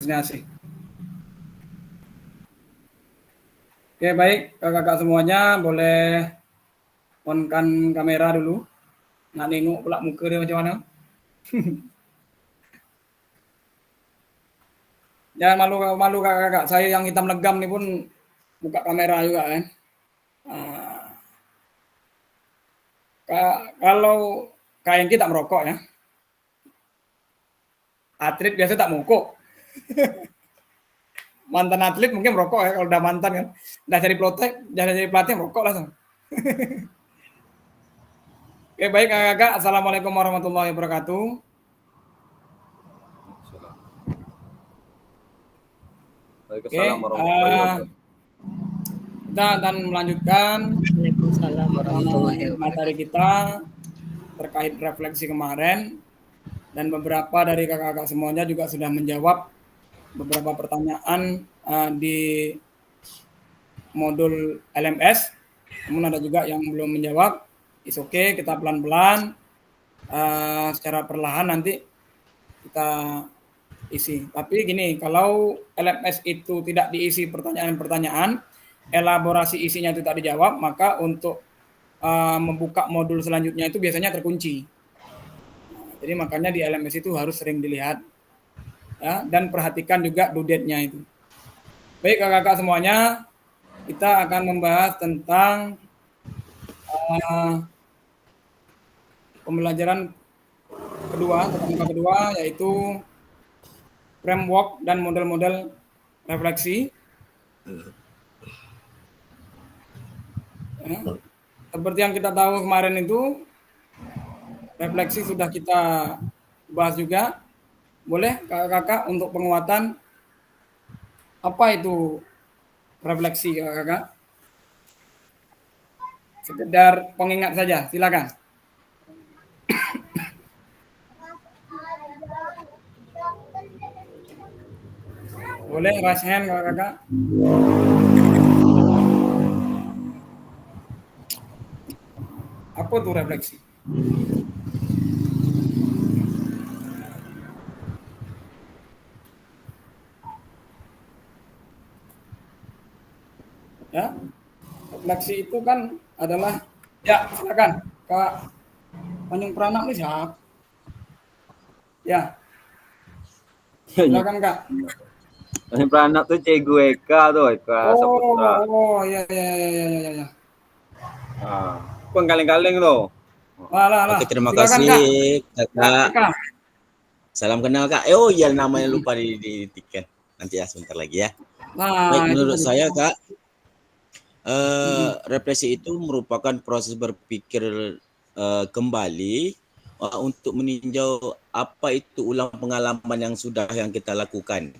Sih. Oke, baik kakak-kakak semuanya boleh on-kan kamera dulu. Nak nengok pula muka dia macam mana. Jangan malu kakak-kakak. Saya yang hitam legam nih pun buka kamera juga kan. Kalau KNG tak merokok ya. Atlet biasa tak mokok. Mantan atlet mungkin merokok ya kalau udah mantan kan. Udah jadi pelatih merokok langsung. Oke, baik kakak-kakak. Assalamualaikum warahmatullahi wabarakatuh. Oke, kita akan melanjutkan materi kita terkait refleksi kemarin, dan beberapa dari kakak-kakak semuanya juga sudah menjawab beberapa pertanyaan di modul LMS. Namun ada juga yang belum menjawab. It's okay, kita pelan-pelan secara perlahan nanti kita isi. Tapi gini, kalau LMS itu tidak diisi pertanyaan-pertanyaan, elaborasi isinya itu tak dijawab, maka untuk membuka modul selanjutnya itu biasanya terkunci. Jadi makanya di LMS itu harus sering dilihat ya, dan perhatikan juga due date-nya itu. Baik kakak-kakak semuanya, kita akan membahas tentang pembelajaran kedua, yaitu framework dan model-model refleksi. Ya. Seperti yang kita tahu kemarin itu, refleksi sudah kita bahas juga. Boleh kakak-kakak untuk penguatan, apa itu refleksi kakak-kakak? Sekedar pengingat saja, silakan. Boleh raise hand kakak-kakak. Apa tuh refleksi? Ya, refleksi itu kan adalah, ya silakan Kak Tanjung Pranak nih siapa? Ya, silakan Kak. Tanjung Pranak tuh Cegu Eka tuh, Eka Saputra. Oh, ya. Pun kaleng-kaleng tuh. Oke, terima kasih Kakak. Salam kenal Kak. Oh iya, namanya lupa ditikan. Nanti ya sebentar lagi ya. Baik, menurut saya Kak, refleksi itu merupakan proses berpikir kembali untuk meninjau apa itu ulang pengalaman yang kita lakukan.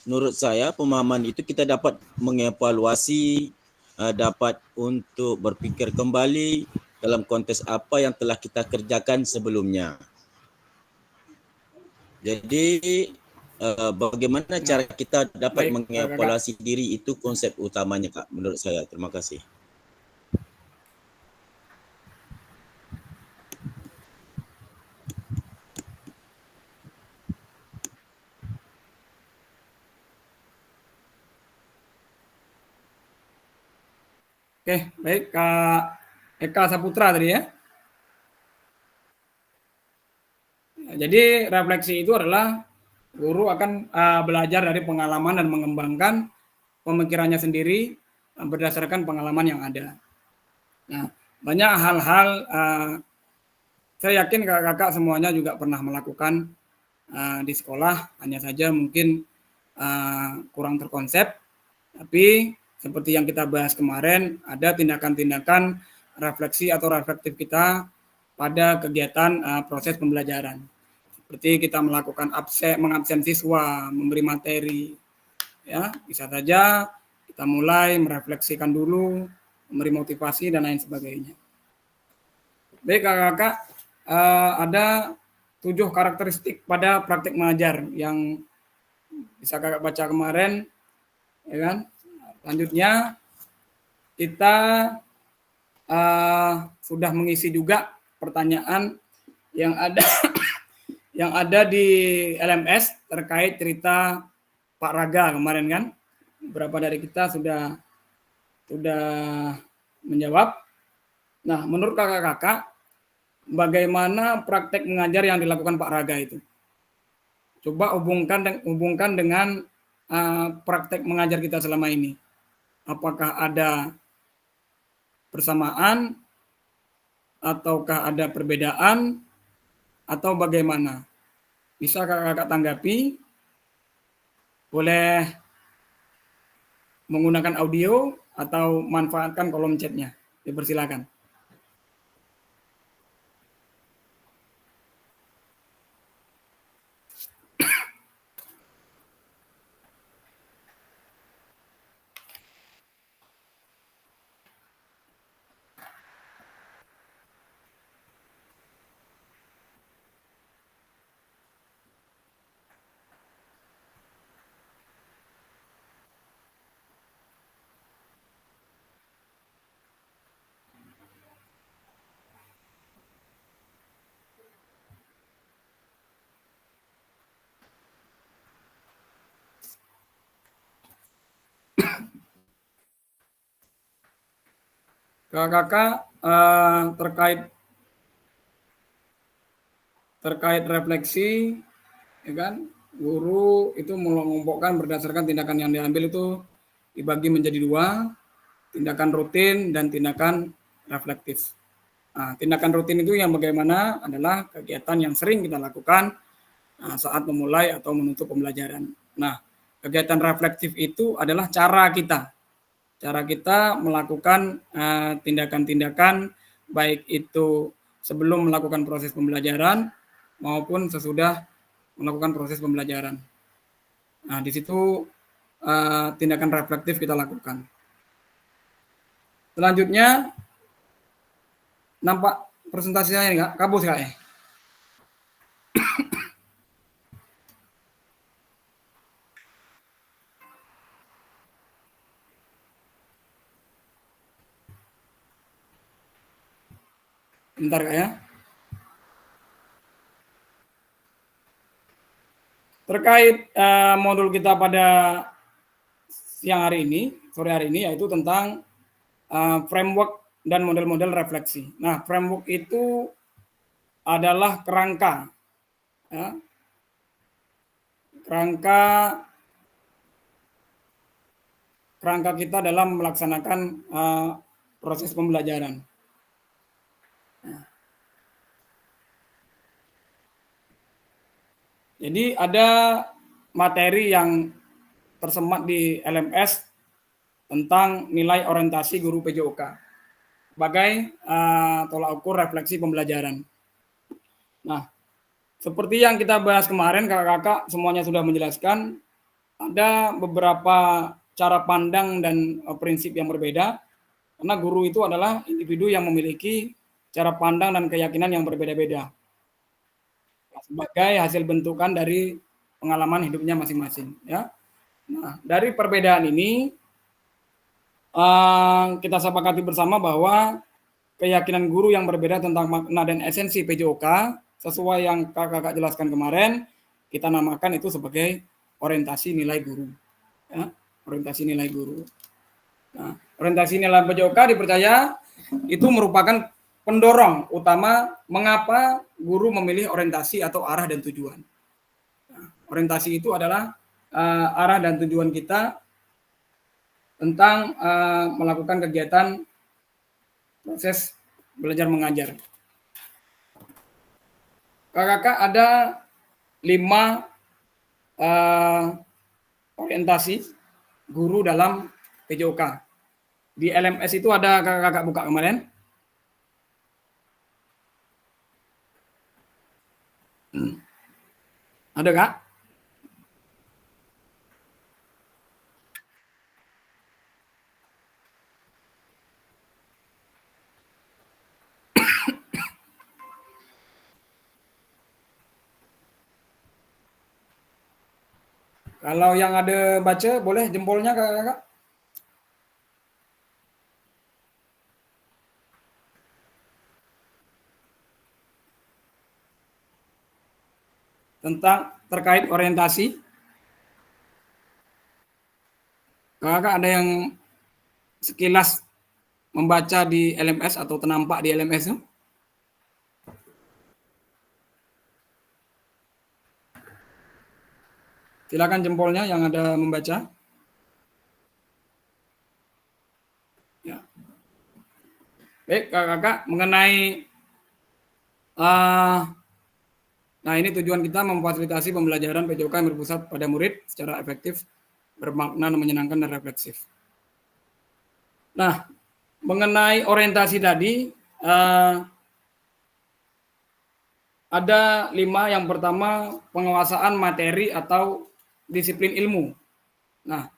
Menurut saya pemahaman itu kita dapat mengevaluasi, dapat untuk berpikir kembali dalam konteks apa yang telah kita kerjakan sebelumnya. Jadi bagaimana cara kita dapat mengevaluasi diri itu konsep utamanya Kak, menurut saya. Terima kasih. Oke, baik Kak Eka Saputra tadi ya. Jadi refleksi itu adalah guru akan belajar dari pengalaman dan mengembangkan pemikirannya sendiri berdasarkan pengalaman yang ada. Nah, banyak hal-hal saya yakin kakak-kakak semuanya juga pernah melakukan di sekolah, hanya saja mungkin kurang terkonsep. Tapi seperti yang kita bahas kemarin, ada tindakan-tindakan refleksi atau reflektif kita pada kegiatan proses pembelajaran. Seperti kita melakukan mengabsen siswa, memberi materi, ya bisa saja kita mulai merefleksikan dulu, memberi motivasi dan lain sebagainya. Baik kakak-kakak, ada 7 karakteristik pada praktik mengajar yang bisa kakak baca kemarin, ya kan? Selanjutnya kita sudah mengisi juga pertanyaan yang ada yang ada di LMS terkait cerita Pak Raga kemarin kan. Beberapa dari kita sudah menjawab. Nah, menurut kakak-kakak, bagaimana praktek mengajar yang dilakukan Pak Raga itu? Coba hubungkan dengan praktek mengajar kita selama ini. Apakah ada persamaan, ataukah ada perbedaan, atau bagaimana? Bisa kakak-kakak tanggapi? Boleh menggunakan audio atau manfaatkan kolom chatnya. Dipersilakan. Kakak-kakak terkait refleksi, ya kan? Guru itu mengelompokkan berdasarkan tindakan yang diambil itu dibagi menjadi dua, tindakan rutin dan tindakan reflektif. Nah, tindakan rutin itu yang bagaimana adalah kegiatan yang sering kita lakukan saat memulai atau menutup pembelajaran. Nah, kegiatan reflektif itu adalah cara kita melakukan tindakan-tindakan baik itu sebelum melakukan proses pembelajaran maupun sesudah melakukan proses pembelajaran. Nah, di situ tindakan reflektif kita lakukan. Selanjutnya, nampak presentasi saya nggak? Kabus nggak ya? Bentar Kak ya. Terkait modul kita pada sore hari ini, yaitu tentang framework dan model-model refleksi. Nah, framework itu adalah kerangka, ya, kerangka kita dalam melaksanakan proses pembelajaran. Jadi ada materi yang tersemat di LMS tentang nilai orientasi guru PJOK sebagai tolak ukur refleksi pembelajaran. Nah, seperti yang kita bahas kemarin, kakak-kakak semuanya sudah menjelaskan, ada beberapa cara pandang dan prinsip yang berbeda, karena guru itu adalah individu yang memiliki cara pandang dan keyakinan yang berbeda-beda sebagai hasil bentukan dari pengalaman hidupnya masing-masing. Ya. Nah, dari perbedaan ini kita sepakati bersama bahwa keyakinan guru yang berbeda tentang makna dan esensi PJOK sesuai yang kakak jelaskan kemarin, kita namakan itu sebagai orientasi nilai guru. Ya, orientasi nilai guru. Nah, orientasi nilai PJOK dipercaya itu merupakan pendorong utama mengapa guru memilih orientasi atau arah dan tujuan. Nah, orientasi itu adalah arah dan tujuan kita tentang melakukan kegiatan proses belajar mengajar. Kakak ada 5 orientasi guru dalam PJOK. Di LMS itu ada kakak buka kemarin. Ada Kak? Kalau yang ada baca, boleh jempolnya kakak. tentang terkait orientasi. Kakak ada yang sekilas membaca di LMS atau ternampak di LMS itu? Silakan jempolnya yang ada membaca. Ya. Baik, kakak mengenai nah ini tujuan kita memfasilitasi pembelajaran PJOK yang berpusat pada murid secara efektif, bermakna, menyenangkan, dan refleksif. Nah, mengenai orientasi tadi, ada 5. Yang pertama, penguasaan materi atau disiplin ilmu. Nah,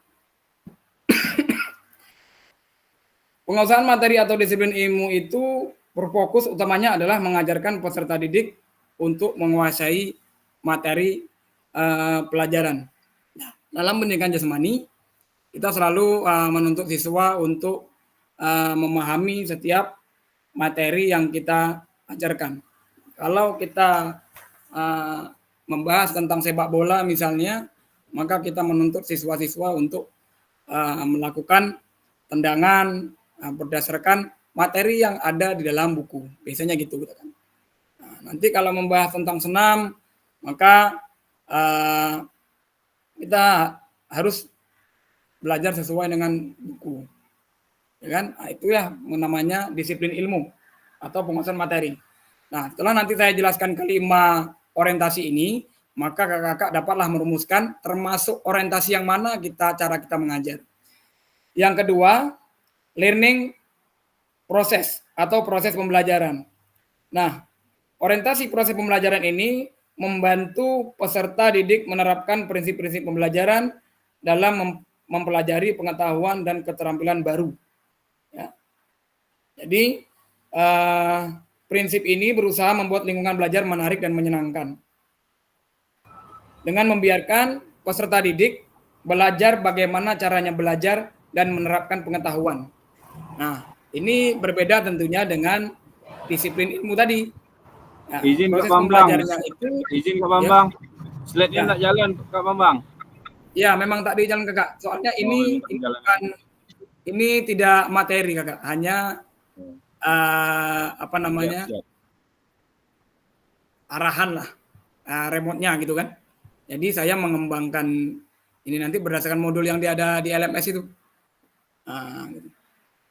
penguasaan materi atau disiplin ilmu itu berfokus utamanya adalah mengajarkan peserta didik untuk menguasai materi pelajaran. Nah, dalam pendidikan jasmani, kita selalu menuntut siswa untuk memahami setiap materi yang kita ajarkan. Kalau kita membahas tentang sepak bola misalnya, maka kita menuntut siswa-siswa untuk melakukan tendangan berdasarkan materi yang ada di dalam buku. Biasanya gitu kan. Nah, nanti kalau membahas tentang senam, maka kita harus belajar sesuai dengan buku. Ya kan? Nah, itu ya namanya disiplin ilmu atau penguasaan materi. Nah, setelah nanti saya jelaskan kelima orientasi ini, maka kakak-kakak dapatlah merumuskan termasuk orientasi yang mana cara kita mengajar. Yang kedua, learning proses atau proses pembelajaran. Nah, orientasi proses pembelajaran ini membantu peserta didik menerapkan prinsip-prinsip pembelajaran dalam mempelajari pengetahuan dan keterampilan baru. Ya. Jadi, prinsip ini berusaha membuat lingkungan belajar menarik dan menyenangkan. Dengan membiarkan peserta didik belajar bagaimana caranya belajar dan menerapkan pengetahuan. Nah, ini berbeda tentunya dengan disiplin ilmu tadi. Nah, Izin Kak proses Bambang. pembelajarannya itu, Izin Kak Bambang. Ya. Slide-nya Ya. tak jalan Kak Bambang. Ya, memang tak di jalan kakak. Soalnya ini bukan, ini tidak materi kakak, hanya apa namanya, arahan lah, remote-nya gitu kan. Jadi saya mengembangkan ini nanti berdasarkan modul yang ada di LMS itu. Gitu.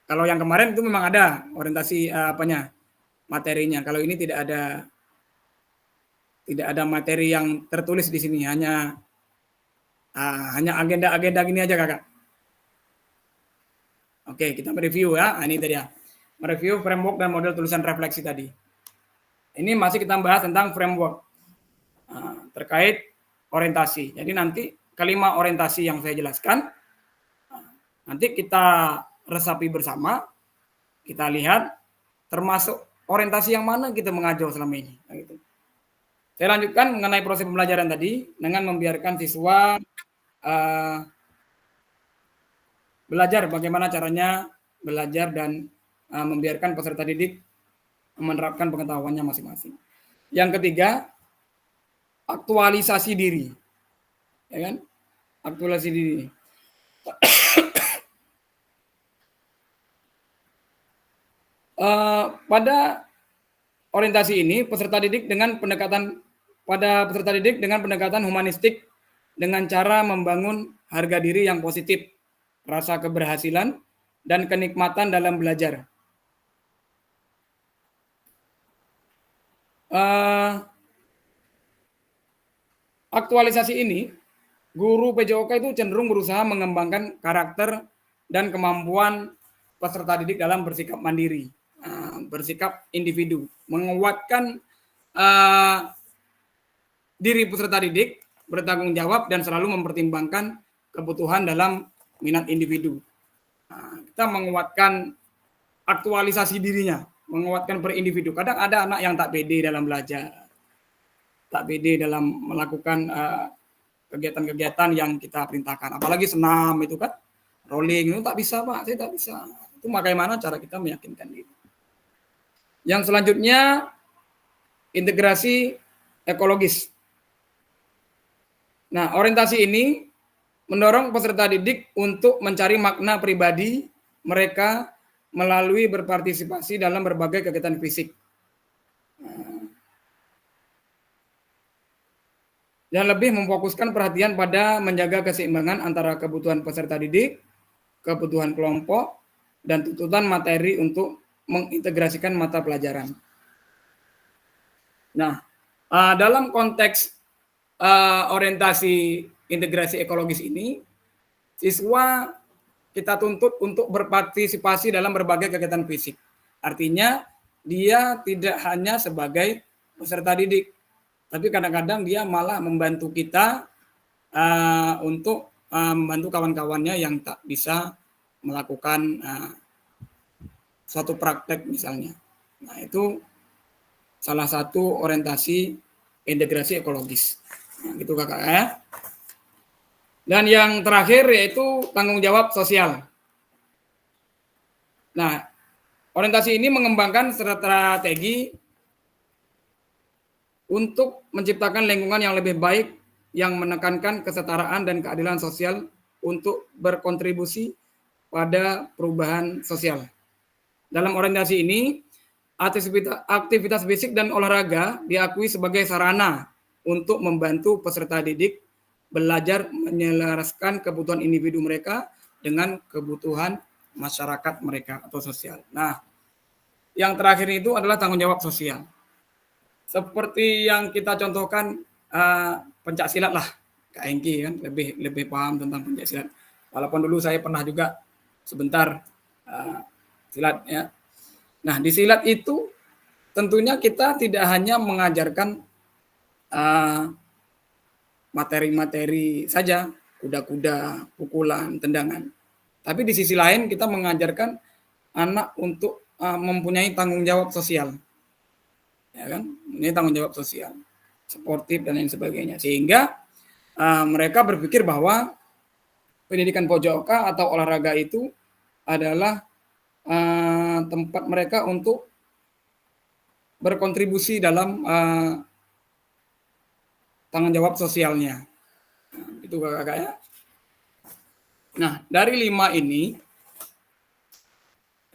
Kalau yang kemarin itu memang ada orientasi materinya. Kalau ini tidak ada materi yang tertulis di sini, hanya agenda-agenda gini aja kakak. Oke, kita mereview ya. Ini tadi ya, mereview framework dan model tulisan refleksi tadi. Ini masih kita bahas tentang framework terkait orientasi. Jadi nanti kelima orientasi yang saya jelaskan, nanti kita resapi bersama, kita lihat termasuk orientasi yang mana kita mengajar selama ini. Gitu. Saya lanjutkan mengenai proses pembelajaran tadi dengan membiarkan siswa belajar bagaimana caranya belajar dan membiarkan peserta didik menerapkan pengetahuannya masing-masing. Yang ketiga, aktualisasi diri. Ya kan? Aktualisasi diri. Pada orientasi ini peserta didik dengan pendekatan humanistik dengan cara membangun harga diri yang positif, rasa keberhasilan, dan kenikmatan dalam belajar. Aktualisasi ini, guru PJOK itu cenderung berusaha mengembangkan karakter dan kemampuan peserta didik dalam bersikap mandiri, bersikap individu, menguatkan diri peserta didik, bertanggung jawab, dan selalu mempertimbangkan kebutuhan dalam minat individu. Kita menguatkan aktualisasi dirinya, menguatkan per individu. Kadang ada anak yang tak pede dalam belajar, tak pede dalam melakukan kegiatan-kegiatan yang kita perintahkan. Apalagi senam itu kan, rolling itu tak bisa Pak, saya tak bisa. Itu bagaimana cara kita meyakinkan diri. Yang selanjutnya, integrasi ekologis. Nah, orientasi ini mendorong peserta didik untuk mencari makna pribadi mereka melalui berpartisipasi dalam berbagai kegiatan fisik. Dan lebih memfokuskan perhatian pada menjaga keseimbangan antara kebutuhan peserta didik, kebutuhan kelompok, dan tuntutan materi untuk mengintegrasikan mata pelajaran. Nah, dalam konteks orientasi integrasi ekologis ini, siswa kita tuntut untuk berpartisipasi dalam berbagai kegiatan fisik. Artinya, dia tidak hanya sebagai peserta didik, tapi kadang-kadang dia malah membantu kita untuk membantu kawan-kawannya yang tak bisa melakukan suatu praktek misalnya. Nah, itu salah satu orientasi integrasi ekologis. Nah, gitu kakak ya. Dan yang terakhir yaitu tanggung jawab sosial. Nah, orientasi ini mengembangkan strategi untuk menciptakan lingkungan yang lebih baik yang menekankan kesetaraan dan keadilan sosial untuk berkontribusi pada perubahan sosial. Dalam orientasi ini, aktivitas fisik dan olahraga diakui sebagai sarana untuk membantu peserta didik belajar menyelaraskan kebutuhan individu mereka dengan kebutuhan masyarakat mereka atau sosial. Nah, yang terakhir itu adalah tanggung jawab sosial. Seperti yang kita contohkan pencak silat lah, Kak Engki kan lebih paham tentang pencak silat. Walaupun dulu saya pernah juga sebentar silat ya. Nah, di silat itu tentunya kita tidak hanya mengajarkan materi-materi saja, kuda-kuda, pukulan, tendangan. Tapi di sisi lain kita mengajarkan anak untuk mempunyai tanggung jawab sosial. Ya kan? Ini tanggung jawab sosial, sportif dan lain sebagainya. Sehingga mereka berpikir bahwa pendidikan pojoka atau olahraga itu adalah tempat mereka untuk berkontribusi dalam tanggung jawab sosialnya. Nah, itu kakak ya. Nah, dari 5 ini,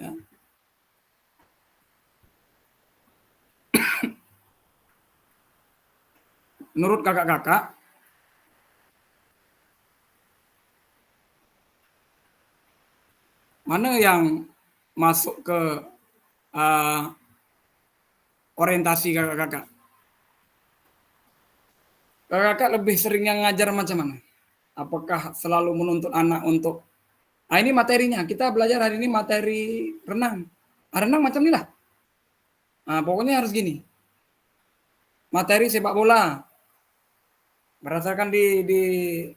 ya, menurut kakak-kakak, mana yang masuk ke orientasi kakak-kakak? Kakak lebih sering yang ngajar macam mana? Apakah selalu menuntut anak untuk, ini materinya, kita belajar hari ini materi renang. Renang macam ini lah. Nah, pokoknya harus gini. Materi sepak bola. Berdasarkan di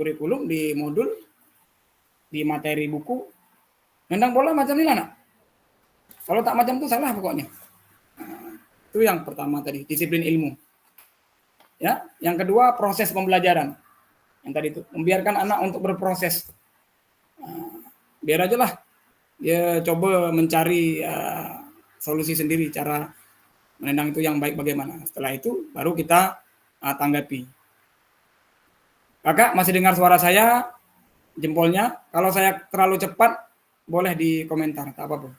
kurikulum, di modul, di materi buku. Nendang bola macam ini lah, nak. Kalau tak macam itu salah pokoknya. Nah, itu yang pertama tadi, disiplin ilmu. Ya, yang kedua proses pembelajaran. Yang tadi itu membiarkan anak untuk berproses. Biar aja lah dia coba mencari solusi sendiri cara menendang itu yang baik bagaimana. Setelah itu baru kita tanggapi. Kakak masih dengar suara saya? Jempolnya. Kalau saya terlalu cepat boleh di komentar, tak apa-apa.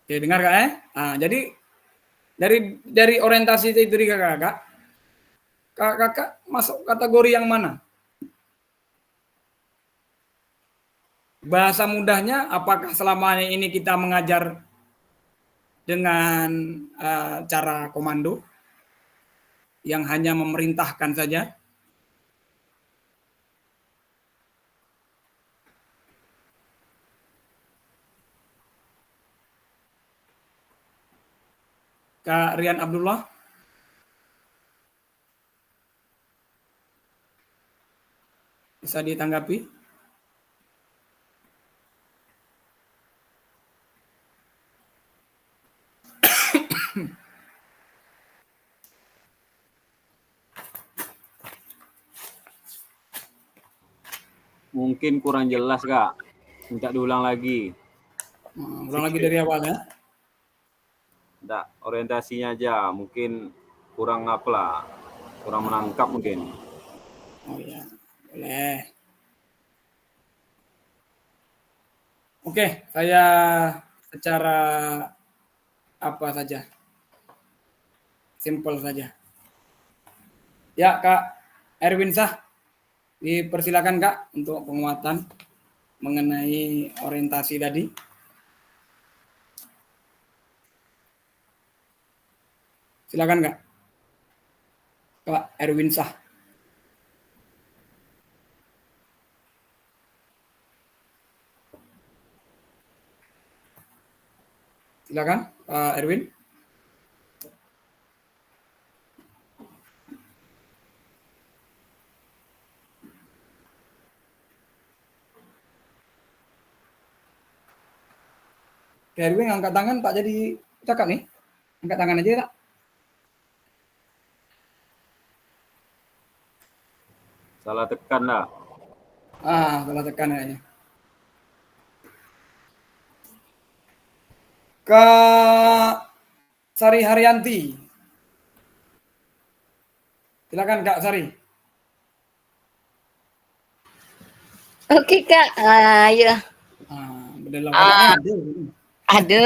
Oke, dengar Kak ya? Jadi dari orientasi itu dari kakak masuk kategori yang mana? Bahasa mudahnya, apakah selama ini kita mengajar dengan cara komando yang hanya memerintahkan saja? Kak Rian Abdullah? Bisa ditanggapi? Mungkin kurang jelas, Kak. minta diulang lagi. Ulang lagi dari awal ya. Enggak, orientasinya aja. Mungkin kurang apalah, kurang menangkap mungkin. Oh ya, boleh. Oke, saya secara apa saja, simple saja. Ya, Kak Erwin Sah, dipersilakan Kak untuk penguatan mengenai orientasi tadi. Silakan Kak. Kak Erwin Sah. Silakan Pak Erwin. Kak Erwin angkat tangan tak jadi cakap nih. Angkat tangan aja Kak. Salah tekan lah. Salah tekan kayaknya. Kak Sari Haryanti. Silakan Kak Sari. Okey Kak, ya. Benda lawaknya ada. Ada.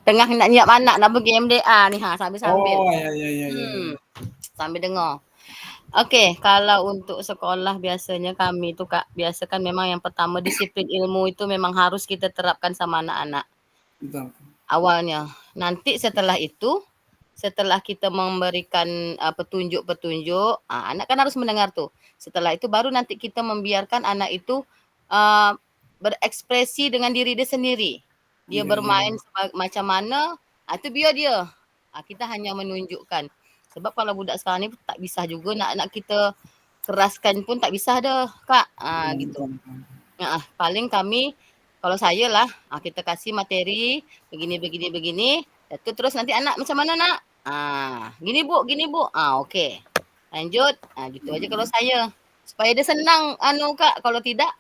Tengah nak nyiap anak nak pergi MDA ni sambil-sambil. Oh ya. Sambil dengar. Okey, kalau untuk sekolah biasanya kami tu Kak, biasa kan memang yang pertama disiplin ilmu itu memang harus kita terapkan sama anak-anak Betul. awalnya. Nanti setelah itu, setelah kita memberikan petunjuk-petunjuk, anak kan harus mendengar tu. Setelah itu baru nanti kita membiarkan anak itu berekspresi dengan diri dia sendiri. Dia bermain macam mana, itu biar dia. Kita hanya menunjukkan. Sebab kalau budak sekarang ni tak bisa juga nak kita keraskan pun tak bisa dah Kak. Gitu. Paling kami, kalau saya lah, kita kasih materi begini. Terus nanti anak macam mana nak? Gini bu. Okey. Lanjut. Gitu aja kalau saya. Supaya dia senang Kak. Kalau tidak,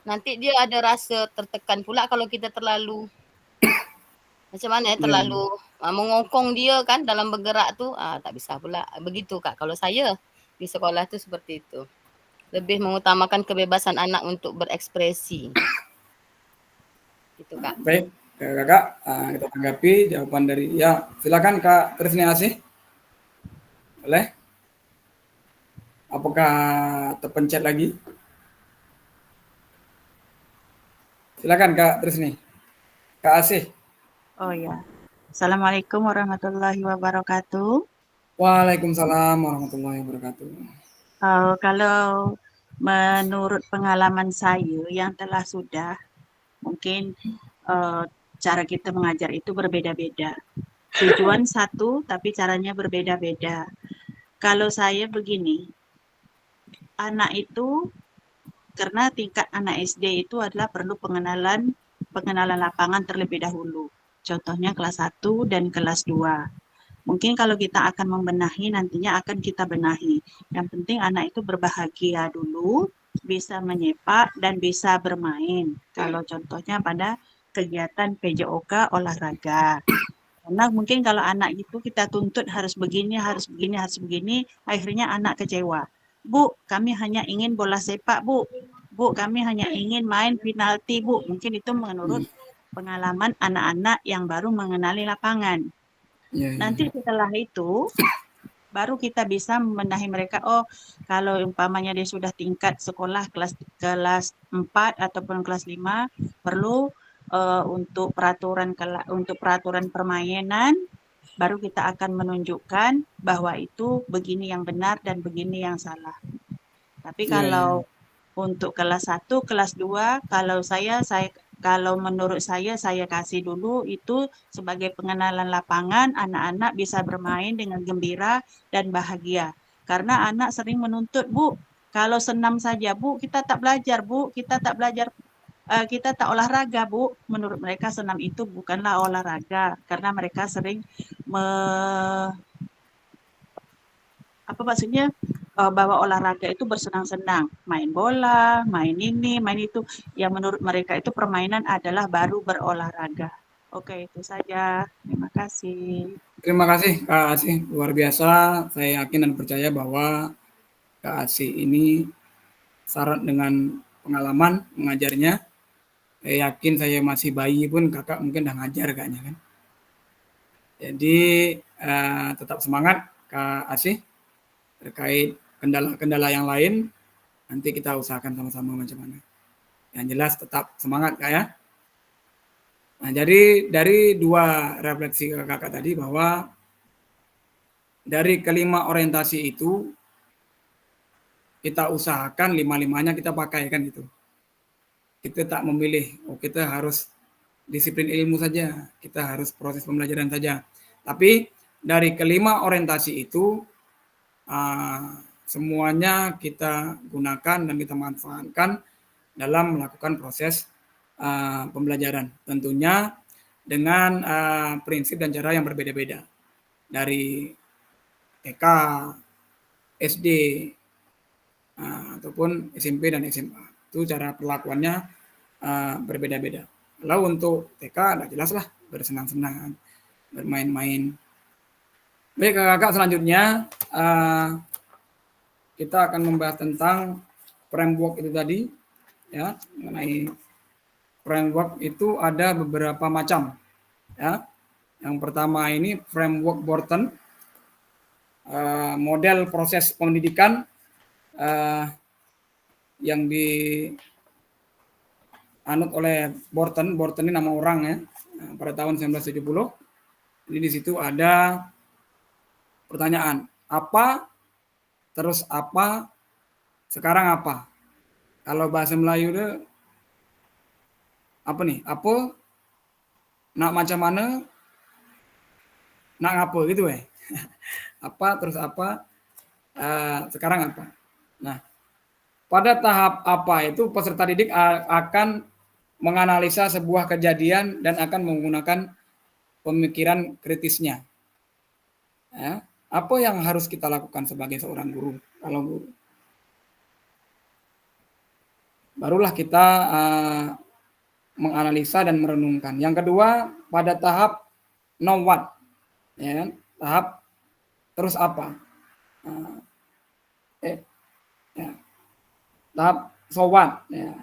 nanti dia ada rasa tertekan pula kalau kita terlalu macam mana terlalu mengongkong dia kan dalam bergerak tu, tak bisa pula. Begitu Kak, kalau saya di sekolah tu seperti itu. Lebih mengutamakan kebebasan anak untuk berekspresi. Gitu Kak. Baik, Kakak, kita tanggapi jawaban dari silakan Kak Trisni Asih. Boleh? Apakah terpencet lagi? Silakan Kak Trisni. Kak Asih. Oh ya. Assalamualaikum warahmatullahi wabarakatuh. Waalaikumsalam warahmatullahi wabarakatuh. Kalau menurut pengalaman saya yang telah sudah, mungkin cara kita mengajar itu berbeda-beda. Tujuan satu tapi caranya berbeda-beda. Kalau saya begini, anak itu karena tingkat anak SD itu adalah perlu pengenalan lapangan terlebih dahulu. Contohnya kelas 1 dan kelas 2. Mungkin kalau kita akan membenahi, nantinya akan kita benahi. Yang penting anak itu berbahagia dulu, bisa menyepak dan bisa bermain. Kalau contohnya pada kegiatan PJOK olahraga. Karena mungkin kalau anak itu kita tuntut harus begini, akhirnya anak kecewa. Bu, kami hanya ingin bola sepak, Bu. Bu, kami hanya ingin main penalti, Bu. Mungkin itu menurut pengalaman anak-anak yang baru mengenali lapangan. Nanti setelah itu baru kita bisa membenahi mereka. Oh, kalau umpamanya dia sudah tingkat sekolah kelas 4 ataupun kelas 5 perlu untuk peraturan permainan baru kita akan menunjukkan bahwa itu begini yang benar dan begini yang salah. Tapi kalau untuk kelas 1, kelas 2, kalau menurut saya kasih dulu itu sebagai pengenalan lapangan, anak-anak bisa bermain dengan gembira dan bahagia. Karena anak sering menuntut, Bu, kalau senam saja, Bu, kita tak belajar, Bu, kita tak olahraga, Bu. Menurut mereka senam itu bukanlah olahraga, karena mereka sering bahwa olahraga itu bersenang-senang, main bola, main ini, main itu. Yang menurut mereka itu permainan adalah baru berolahraga. Oke, itu saja. Terima kasih. Terima kasih Kak Asih, luar biasa. Saya yakin dan percaya bahwa Kak Asih ini syarat dengan pengalaman mengajarnya. Saya yakin saya masih bayi pun kakak mungkin udah ngajar kayaknya kan. Jadi tetap semangat Kak Asih terkait kendala-kendala yang lain. Nanti kita usahakan sama-sama macam mana. Yang jelas tetap semangat Kak ya. Nah, jadi dari dua refleksi kakak tadi bahwa dari kelima orientasi itu kita usahakan lima-limanya kita pakai kan gitu. Kita tak memilih, kita harus disiplin ilmu saja, kita harus proses pembelajaran saja. Tapi dari kelima orientasi itu semuanya kita gunakan dan kita manfaatkan dalam melakukan proses pembelajaran. Tentunya dengan prinsip dan cara yang berbeda-beda. Dari TK, SD, ataupun SMP dan SMA. Itu cara perlakuannya berbeda-beda. Kalau untuk TK, udah jelas lah, bersenang-senang, bermain-main. Baik kakak, selanjutnya kita akan membahas tentang framework itu tadi. Ya, mengenai framework itu ada beberapa macam. Ya. Yang pertama ini framework Borton, model proses pendidikan yang dianut oleh Borton. Borton ini nama orang ya, pada tahun 1970. Jadi di situ ada pertanyaan, apa, terus apa, sekarang apa. Kalau bahasa Melayu itu apa nih? Apa, nak macam mana, nak ngapa gitu ya. Apa, terus apa, sekarang apa. Nah, pada tahap apa itu peserta didik akan menganalisa sebuah kejadian dan akan menggunakan pemikiran kritisnya. Ya, apa yang harus kita lakukan sebagai seorang guru? Kalau guru, barulah kita menganalisa dan merenungkan. Yang kedua, pada tahap know what, ya, tahap terus apa. Ya. Tahap so what, ya.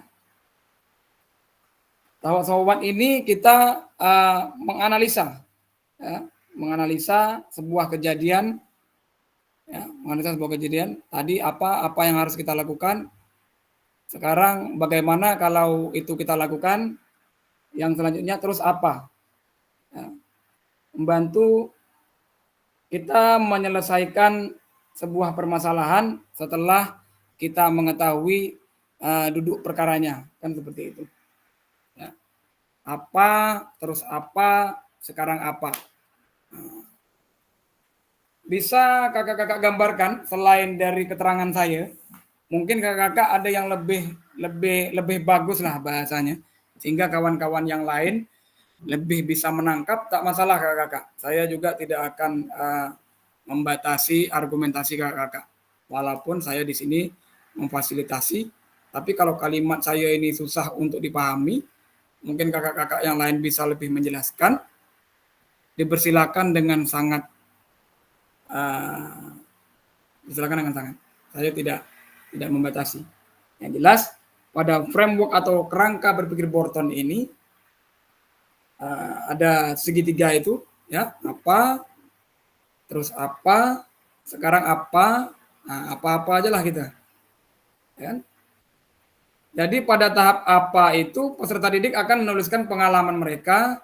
Tahap so what ini kita menganalisa, ya, menganalisa sebuah kejadian, ya, menganalisa sebuah kejadian. Tadi apa yang harus kita lakukan. Sekarang bagaimana kalau itu kita lakukan. Yang selanjutnya terus apa. Ya. Membantu kita menyelesaikan sebuah permasalahan setelah kita mengetahui duduk perkaranya, kan seperti itu. Ya. Apa, terus apa, sekarang apa. Bisa kakak-kakak gambarkan selain dari keterangan saya, mungkin kakak-kakak ada yang lebih bagus lah bahasanya, sehingga kawan-kawan yang lain lebih bisa menangkap, tak masalah kakak-kakak. Saya juga tidak akan membatasi argumentasi kakak-kakak. Walaupun saya di sini memfasilitasi, tapi kalau kalimat saya ini susah untuk dipahami, mungkin kakak-kakak yang lain bisa lebih menjelaskan. Dipersilakan dengan sangat, Saya tidak membatasi. Yang jelas pada framework atau kerangka berpikir Borton ini ada segitiga itu, ya, apa, terus apa, sekarang apa, apa-apa aja lah kita. Ya. Jadi pada tahap apa itu peserta didik akan menuliskan pengalaman mereka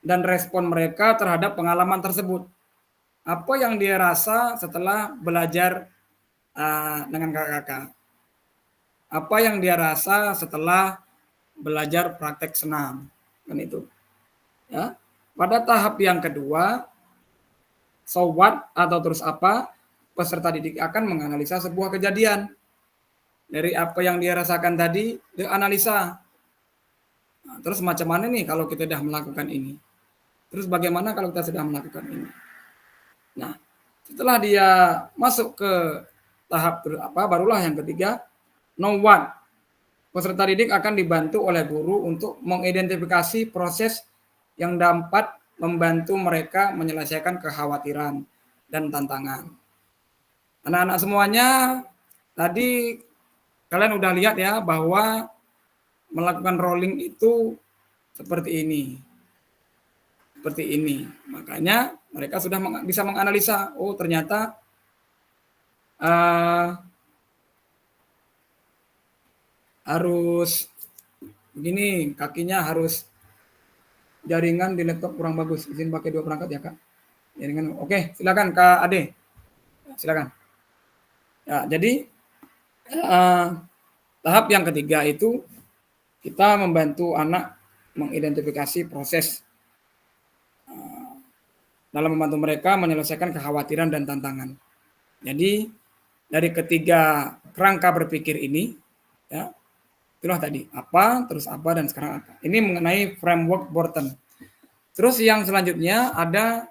dan respon mereka terhadap pengalaman tersebut. Apa yang dia rasa setelah belajar dengan kakak-kakak. Apa yang dia rasa setelah belajar praktek senam. Kan itu. Ya. Pada tahap yang kedua, so what atau terus apa, peserta didik akan menganalisa sebuah kejadian. Dari apa yang dia rasakan tadi, dia analisa. Nah, terus macam mana nih kalau kita sudah melakukan ini? Terus bagaimana kalau kita sudah melakukan ini? Nah, Setelah dia masuk ke tahap barulah yang ketiga, know what. Peserta didik akan dibantu oleh guru untuk mengidentifikasi proses yang dapat membantu mereka menyelesaikan kekhawatiran dan tantangan. Anak-anak semuanya, tadi kalian udah lihat ya bahwa melakukan rolling itu seperti ini. Seperti ini. Makanya mereka sudah bisa menganalisa, oh ternyata harus begini, kakinya harus jaringan di laptop kurang bagus. Izin pakai 2 perangkat ya, Kak. Jaringan. Oke, silakan Kak Ade. Silakan. Ya, jadi tahap yang ketiga itu kita membantu anak mengidentifikasi proses dalam membantu mereka menyelesaikan kekhawatiran dan tantangan. Jadi dari ketiga kerangka berpikir ini, ya, itulah tadi apa, terus apa, dan sekarang apa. Ini mengenai framework Borten. Terus yang selanjutnya ada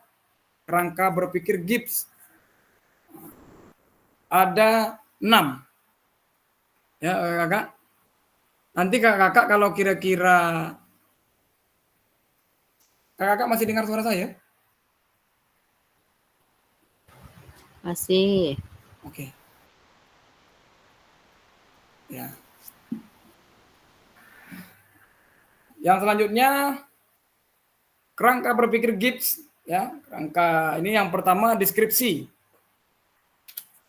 kerangka berpikir Gibbs. Ada 6. Ya, Kakak. Nanti Kakak kalau kira-kira Kakak masih dengar suara saya? Masih. Oke. Ya. Yang selanjutnya kerangka berpikir Gibbs, ya. Kerangka ini yang pertama deskripsi.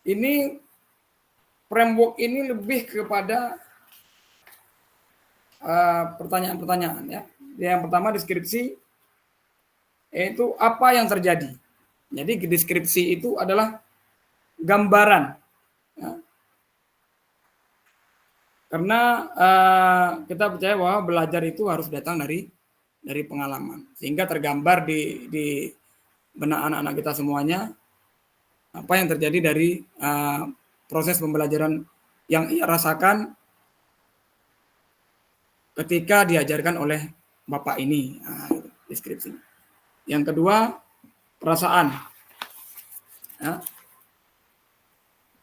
Ini framework ini lebih kepada pertanyaan-pertanyaan, ya. Yang pertama deskripsi, yaitu apa yang terjadi. Jadi deskripsi itu adalah gambaran, ya. Karena kita percaya bahwa belajar itu harus datang dari pengalaman, sehingga tergambar di benak anak-anak kita semuanya apa yang terjadi dari proses pembelajaran yang ia rasakan ketika diajarkan oleh Bapak ini. Deskripsi. Yang kedua, perasaan. Ya.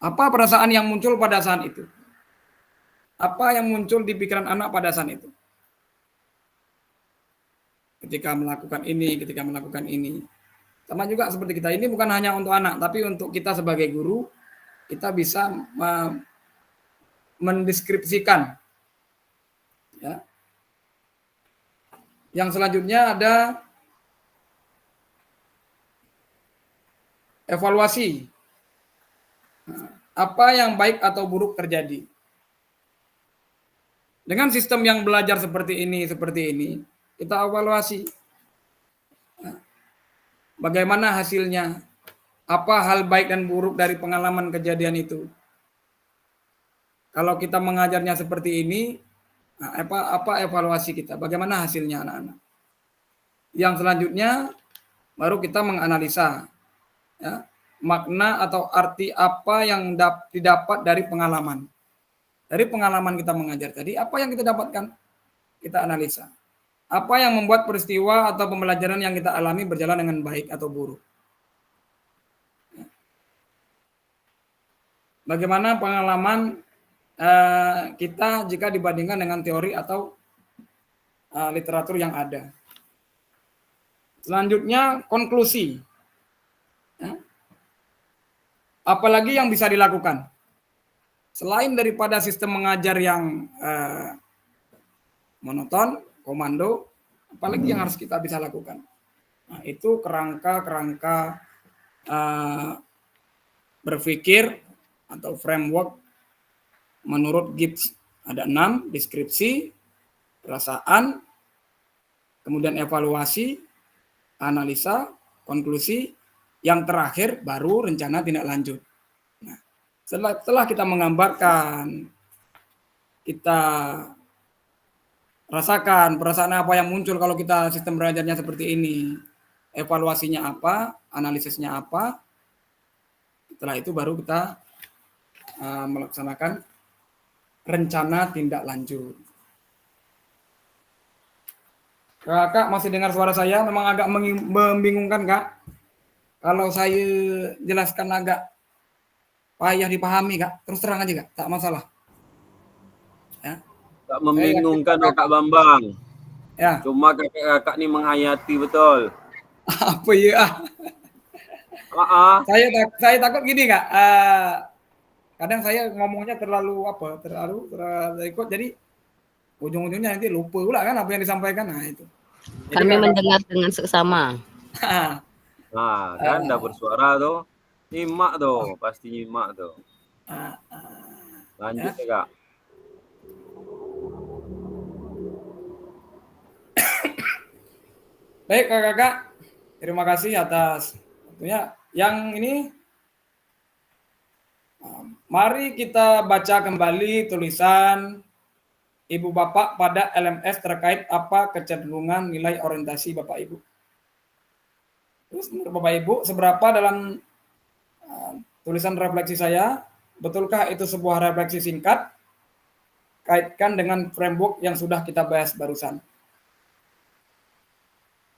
Apa perasaan yang muncul pada saat itu? Apa yang muncul di pikiran anak pada saat itu? Ketika melakukan ini, ketika melakukan ini. Sama juga seperti kita, ini bukan hanya untuk anak, tapi untuk kita sebagai guru, kita bisa mendeskripsikan. Ya. Yang selanjutnya ada evaluasi. Apa yang baik atau buruk terjadi. Dengan sistem yang belajar seperti ini, kita evaluasi. Bagaimana hasilnya? Apa hal baik dan buruk dari pengalaman kejadian itu? Kalau kita mengajarnya seperti ini, apa evaluasi kita? Bagaimana hasilnya anak-anak? Yang selanjutnya baru kita menganalisa, ya, makna atau arti apa yang didapat dari pengalaman. Dari pengalaman kita mengajar tadi, apa yang kita dapatkan? Kita analisa. Apa yang membuat peristiwa atau pembelajaran yang kita alami berjalan dengan baik atau buruk? Bagaimana pengalaman kita jika dibandingkan dengan teori atau literatur yang ada? Selanjutnya, konklusi. Ya. Apalagi yang bisa dilakukan? Selain daripada sistem mengajar yang monoton, komando, apalagi yang harus kita bisa lakukan? Nah, itu kerangka berpikir atau framework menurut Gibbs. Ada 6, deskripsi, perasaan, kemudian evaluasi, analisa, konklusi, yang terakhir baru rencana tindak lanjut. Nah, setelah kita menggambarkan, kita rasakan perasaan apa yang muncul kalau kita sistem belajarnya seperti ini, evaluasinya apa, analisisnya apa, setelah itu baru kita melaksanakan rencana tindak lanjut. Kak, masih dengar suara saya? Memang agak membingungkan, Kak? Kalau saya jelaskan agak payah dipahami Kak, terus terang aja Kak, tak masalah. Ya. Tak Saya yakin membingungkan Kak, Kak Bambang. ya. Cuma kakak-kakak nih menghayati betul. Apa ya? Ah, Saya takut gini Kak. Kadang saya ngomongnya terlalu terlalu ikut, jadi ujung-ujungnya nanti lupa pula kan apa yang disampaikan. Nah itu. Jadi Kami Kakak, mendengar dengan seksama. nah kan udah bersuara tuh. Nyimak tuh, pasti nyimak tuh. Lanjut ya. ya Kak. Baik Kakak, terima kasih atas waktunya. Yang ini, mari kita baca kembali tulisan Ibu Bapak pada LMS terkait apa kecenderungan nilai orientasi Bapak Ibu. Terus menurut Bapak Ibu, seberapa dalam tulisan refleksi saya, betulkah itu sebuah refleksi singkat? Kaitkan dengan framework yang sudah kita bahas barusan.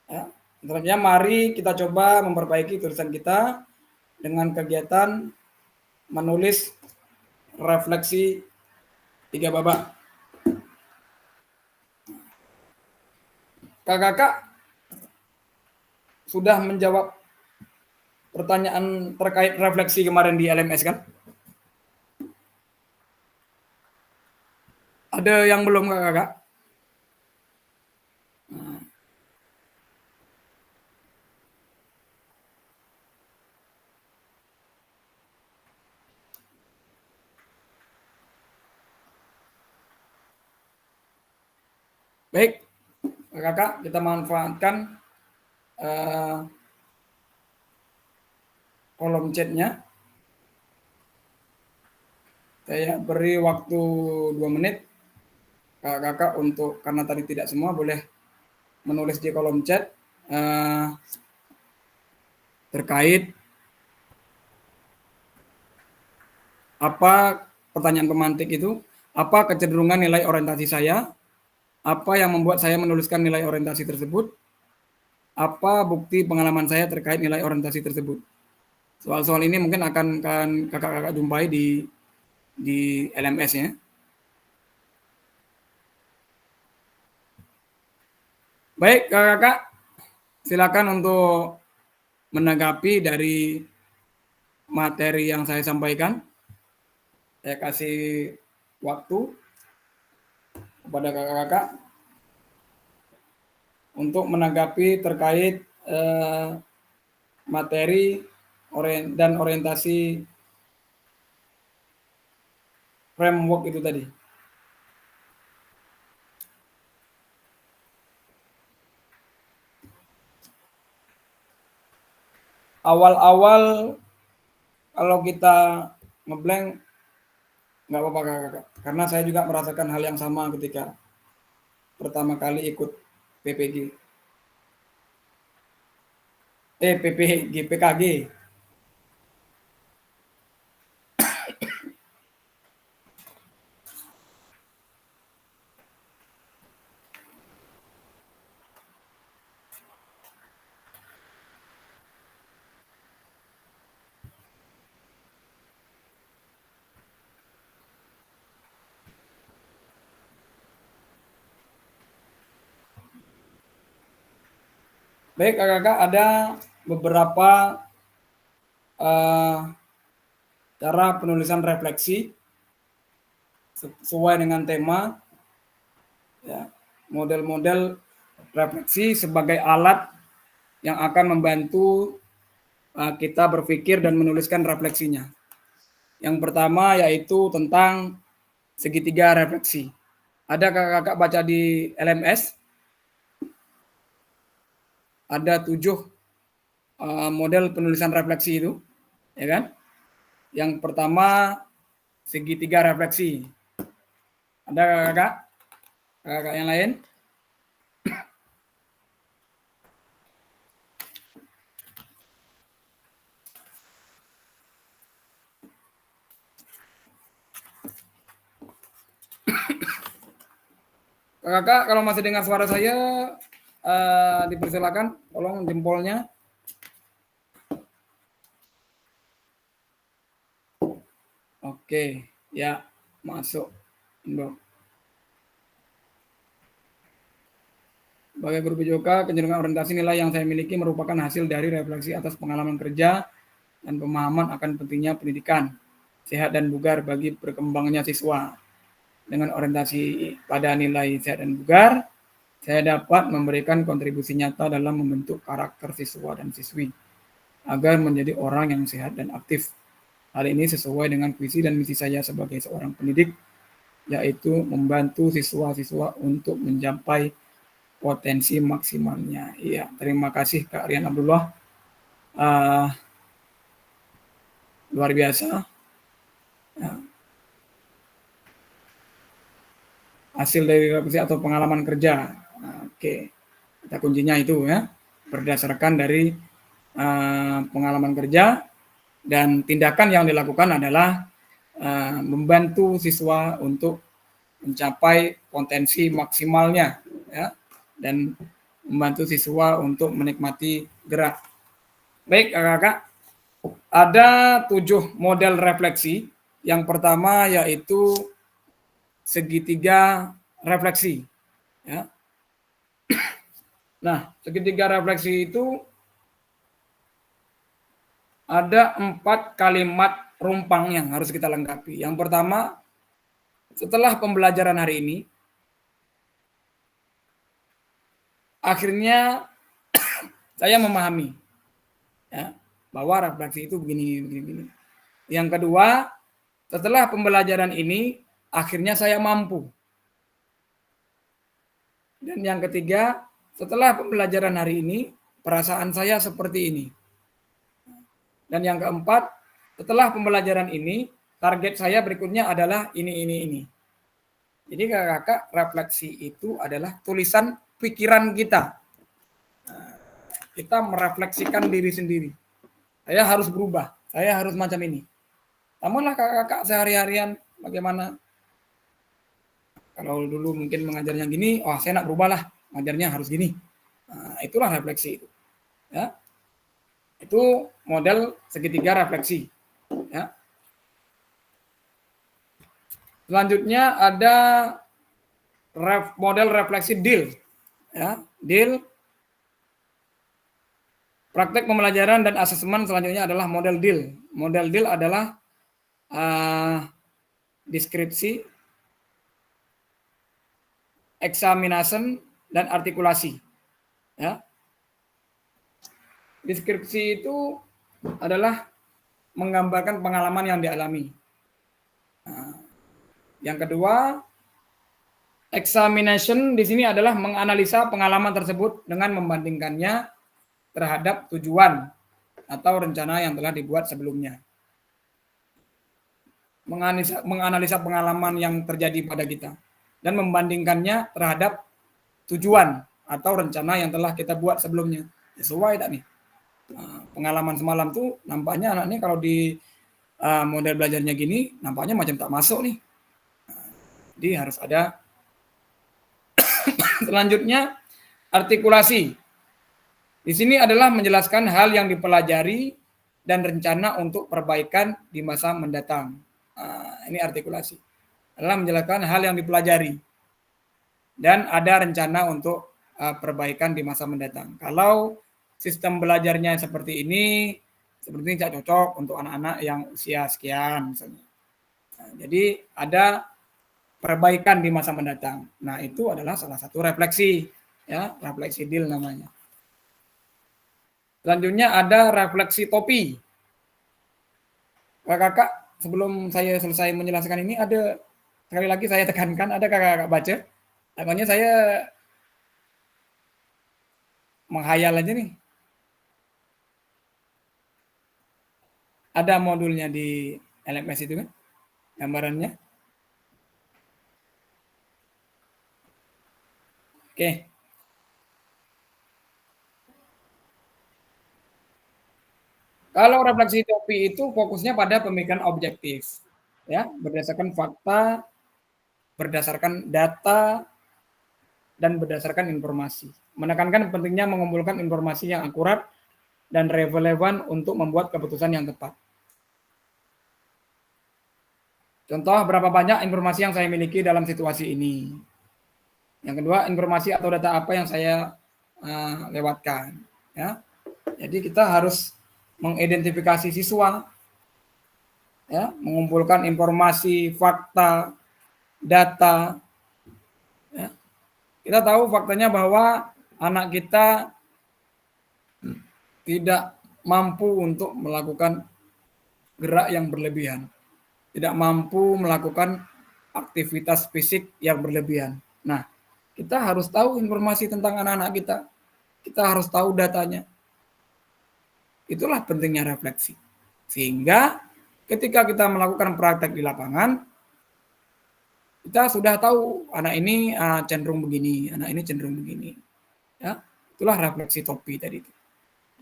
Ya, selanjutnya mari kita coba memperbaiki tulisan kita dengan kegiatan menulis refleksi 3 babak. Kakak sudah menjawab pertanyaan terkait refleksi kemarin di LMS kan? Ada yang belum Kakak? Baik, Kakak, kita manfaatkan kolom chatnya. Saya beri waktu 2 menit Kakak untuk, karena tadi tidak semua, boleh menulis di kolom chat terkait apa pertanyaan pemantik itu, apa kecenderungan nilai orientasi saya, apa yang membuat saya menuliskan nilai orientasi tersebut, apa bukti pengalaman saya terkait nilai orientasi tersebut. Soal-soal ini mungkin akan kakak-kakak jumpai di LMS ya. Baik, kakak-kakak, silakan untuk menanggapi dari materi yang saya sampaikan. Saya kasih waktu kepada kakak-kakak untuk menanggapi terkait materi dan orientasi framework itu tadi. Awal-awal kalau kita ngeblank nggak apa-apa kakak, karena saya juga merasakan hal yang sama ketika pertama kali ikut PPG, PKG. Baik kakak-kakak, ada beberapa cara penulisan refleksi sesuai dengan tema, ya, model-model refleksi sebagai alat yang akan membantu kita berpikir dan menuliskan refleksinya. Yang pertama yaitu tentang segitiga refleksi. Ada kakak-kakak baca di LMS, ada 7 model penulisan refleksi itu, ya kan? Yang pertama segitiga refleksi. Ada kakak-kakak? Kakak yang lain? Kakak kalau masih dengar suara saya, dipersilakan, tolong jempolnya. Oke, ya masuk. Inbox. Sebagai guru PJOK, kecenderungan orientasi nilai yang saya miliki merupakan hasil dari refleksi atas pengalaman kerja dan pemahaman akan pentingnya pendidikan sehat dan bugar bagi berkembangnya siswa. Dengan orientasi pada nilai sehat dan bugar, saya dapat memberikan kontribusi nyata dalam membentuk karakter siswa dan siswi agar menjadi orang yang sehat dan aktif. Hal ini sesuai dengan visi dan misi saya sebagai seorang pendidik, yaitu membantu siswa-siswa untuk mencapai potensi maksimalnya. Iya, terima kasih Kak Rian Abdullah. Luar biasa. Ya. Hasil dari refleksi atau pengalaman kerja. Oke, kita kuncinya itu ya, berdasarkan dari pengalaman kerja dan tindakan yang dilakukan adalah membantu siswa untuk mencapai potensi maksimalnya, ya, dan membantu siswa untuk menikmati gerak. Baik, kakak-kakak, ada 7 model refleksi. Yang pertama yaitu segitiga refleksi. Ya. Nah, segitiga refleksi itu ada 4 kalimat rumpang yang harus kita lengkapi. Yang pertama, setelah pembelajaran hari ini, akhirnya saya memahami ya, bahwa refleksi itu begini. Yang kedua, setelah pembelajaran ini, akhirnya saya mampu. Dan yang ketiga, setelah pembelajaran hari ini, perasaan saya seperti ini. Dan yang keempat, setelah pembelajaran ini, target saya berikutnya adalah ini. Jadi kakak-kakak, refleksi itu adalah tulisan pikiran kita. Kita merefleksikan diri sendiri. Saya harus berubah, saya harus macam ini. Namunlah kakak-kakak sehari-harian bagaimana. Kalau dulu mungkin mengajarnya gini, oh saya nak berubah lah, mengajarnya harus gini. Nah, itulah refleksi itu. Ya. Itu model segitiga refleksi. Ya. Selanjutnya ada model refleksi deal. Ya, deal. Praktek pembelajaran dan asesmen selanjutnya adalah model deal. Model deal adalah deskripsi, examination, dan artikulasi. Ya. Deskripsi itu adalah menggambarkan pengalaman yang dialami. Nah, yang kedua, examination di sini adalah menganalisa pengalaman tersebut dengan membandingkannya terhadap tujuan atau rencana yang telah dibuat sebelumnya. Menganalisa pengalaman yang terjadi pada kita dan membandingkannya terhadap tujuan atau rencana yang telah kita buat sebelumnya. Sesuai tak nih? Pengalaman semalam tuh nampaknya anak ini kalau di model belajarnya gini nampaknya macam tak masuk nih. Jadi harus ada. Selanjutnya artikulasi. Di sini adalah menjelaskan hal yang dipelajari dan rencana untuk perbaikan di masa mendatang. Ini artikulasi. Adalah menjelaskan hal yang dipelajari dan ada rencana untuk perbaikan di masa mendatang. Kalau sistem belajarnya seperti ini tidak cocok untuk anak-anak yang usia sekian misalnya. Nah, jadi ada perbaikan di masa mendatang. Nah, itu adalah salah satu refleksi, ya, refleksi deal namanya. Selanjutnya ada refleksi topi. Kakak, sebelum saya selesai menjelaskan ini ada sekali lagi saya tekankan, ada kakak baca. Makanya saya menghayal aja nih. Ada modulnya di LMS itu kan, gambarannya. Oke. Kalau refleksi topi itu fokusnya pada pemikiran objektif, ya, berdasarkan fakta, berdasarkan data, dan berdasarkan informasi. Menekankan pentingnya mengumpulkan informasi yang akurat dan relevan untuk membuat keputusan yang tepat. Contoh berapa banyak informasi yang saya miliki dalam situasi ini. Yang kedua, informasi atau data apa yang saya lewatkan. Ya. Jadi kita harus mengidentifikasi siswa, ya, mengumpulkan informasi, fakta, data. Ya. Kita tahu faktanya bahwa anak kita tidak mampu untuk melakukan gerak yang berlebihan, tidak mampu melakukan aktivitas fisik yang berlebihan. Nah, kita harus tahu informasi tentang anak-anak kita. Kita harus tahu datanya. Itulah pentingnya refleksi. Sehingga ketika kita melakukan praktek di lapangan, kita sudah tahu anak ini cenderung begini, anak ini cenderung begini. Ya, itulah refleksi topi tadi itu.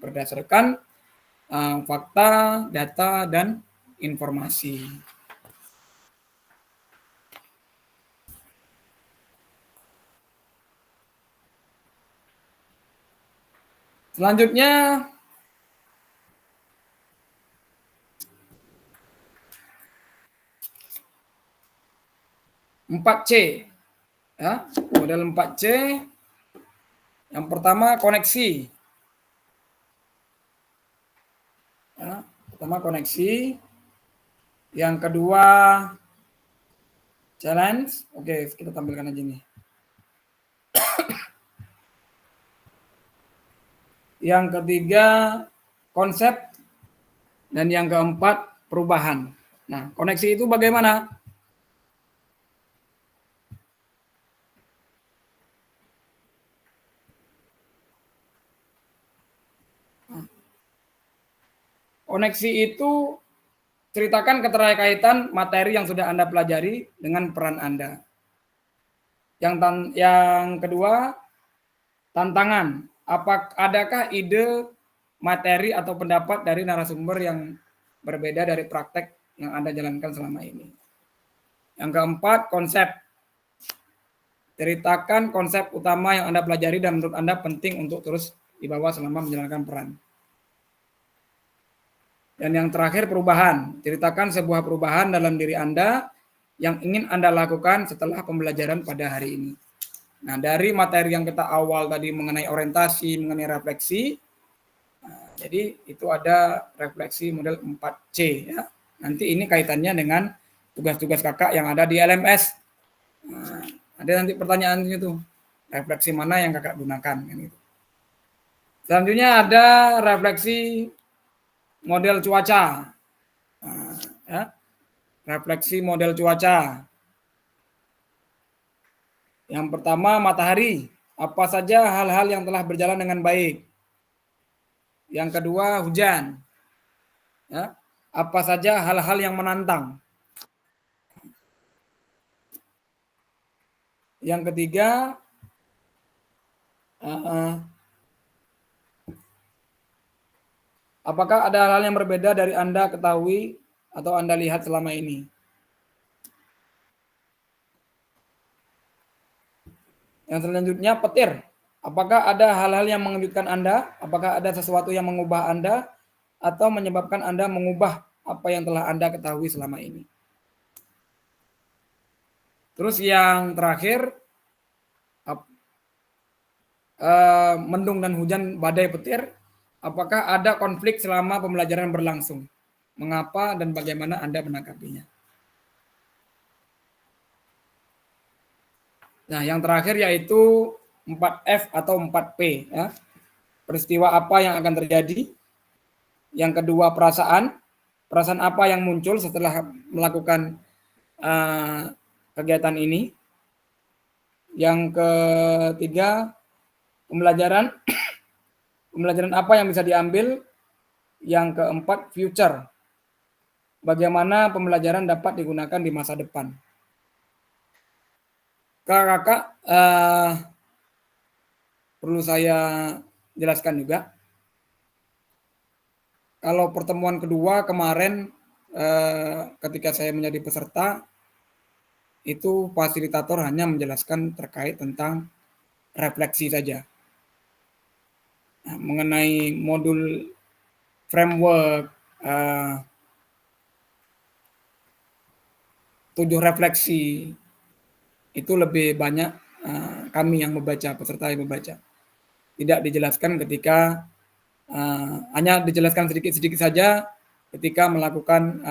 Berdasarkan fakta, data, dan informasi. Selanjutnya, 4C. Ya, model 4C. Yang pertama koneksi. Ya, pertama koneksi. Yang kedua challenge. Oke, kita tampilkan aja nih. Yang ketiga konsep. Dan yang keempat perubahan. Nah, koneksi itu bagaimana? Koneksi itu ceritakan keterkaitan materi yang sudah Anda pelajari dengan peran Anda. Yang kedua, tantangan. Adakah ide, materi, atau pendapat dari narasumber yang berbeda dari praktek yang Anda jalankan selama ini? Yang keempat, konsep. Ceritakan konsep utama yang Anda pelajari dan menurut Anda penting untuk terus dibawa selama menjalankan peran. Dan yang terakhir perubahan. Ceritakan sebuah perubahan dalam diri Anda yang ingin Anda lakukan setelah pembelajaran pada hari ini. Nah, dari materi yang kita awal tadi mengenai orientasi, mengenai refleksi, jadi itu ada refleksi model 4C. Ya. Nanti ini kaitannya dengan tugas-tugas kakak yang ada di LMS. Nah, ada nanti pertanyaannya tuh, refleksi mana yang kakak gunakan. Kan gitu. Selanjutnya ada refleksi model cuaca. Nah, ya. Refleksi model cuaca. Yang pertama matahari. Apa saja hal-hal yang telah berjalan dengan baik. Yang kedua hujan. Ya. Apa saja hal-hal yang menantang. Yang ketiga apakah ada hal-hal yang berbeda dari Anda ketahui atau Anda lihat selama ini? Yang selanjutnya petir. Apakah ada hal-hal yang mengejutkan Anda? Apakah ada sesuatu yang mengubah Anda atau menyebabkan Anda mengubah apa yang telah Anda ketahui selama ini? Terus yang terakhir, mendung dan hujan, badai, petir. Apakah ada konflik selama pembelajaran berlangsung? Mengapa dan bagaimana Anda menanggapinya? Nah, yang terakhir yaitu 4F atau 4P. Ya. Peristiwa apa yang akan terjadi? Yang kedua perasaan. Perasaan apa yang muncul setelah melakukan kegiatan ini? Yang ketiga pembelajaran. Pembelajaran apa yang bisa diambil? Yang keempat future. Bagaimana pembelajaran dapat digunakan di masa depan? Kakak perlu saya jelaskan juga. Kalau pertemuan kedua kemarin ketika saya menjadi peserta, itu fasilitator hanya menjelaskan terkait tentang refleksi saja. Nah, mengenai modul framework, 7 refleksi itu lebih banyak kami yang membaca, peserta yang membaca. Tidak dijelaskan ketika hanya dijelaskan sedikit-sedikit saja ketika melakukan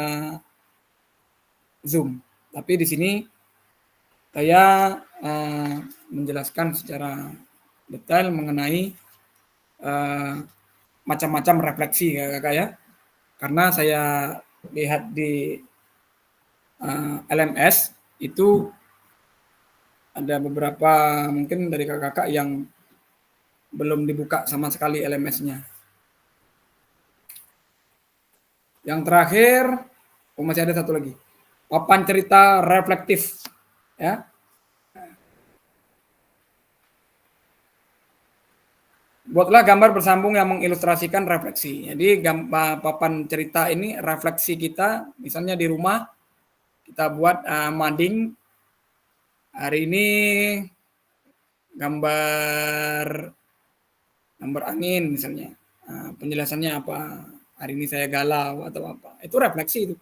Zoom. Tapi di sini saya menjelaskan secara detail mengenai macam-macam refleksi kakak ya. Karena saya lihat di LMS itu ada beberapa mungkin dari kakak-kakak yang belum dibuka sama sekali LMS-nya. Yang terakhir, masih ada satu lagi. Papan cerita reflektif. Ya. Buatlah gambar bersambung yang mengilustrasikan refleksi. Jadi papan cerita ini refleksi kita, misalnya di rumah kita buat mading. Hari ini gambar angin misalnya. Penjelasannya apa? Hari ini saya galau atau apa. Itu refleksi itu.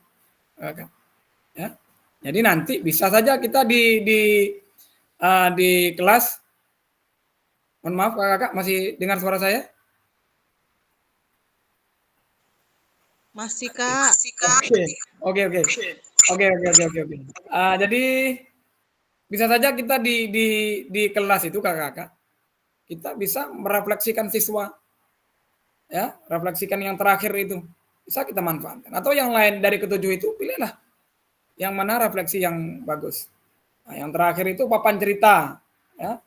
Ya. Jadi nanti bisa saja kita di kelas. Mohon maaf kakak, masih dengar suara saya? Masih kak. Oke. Jadi bisa saja kita di kelas itu kakak-kakak, kita bisa merefleksikan siswa, ya, refleksikan yang terakhir itu bisa kita manfaatkan. Atau yang lain dari ketujuh itu pilihlah yang mana refleksi yang bagus. Nah, yang terakhir itu papan cerita, ya.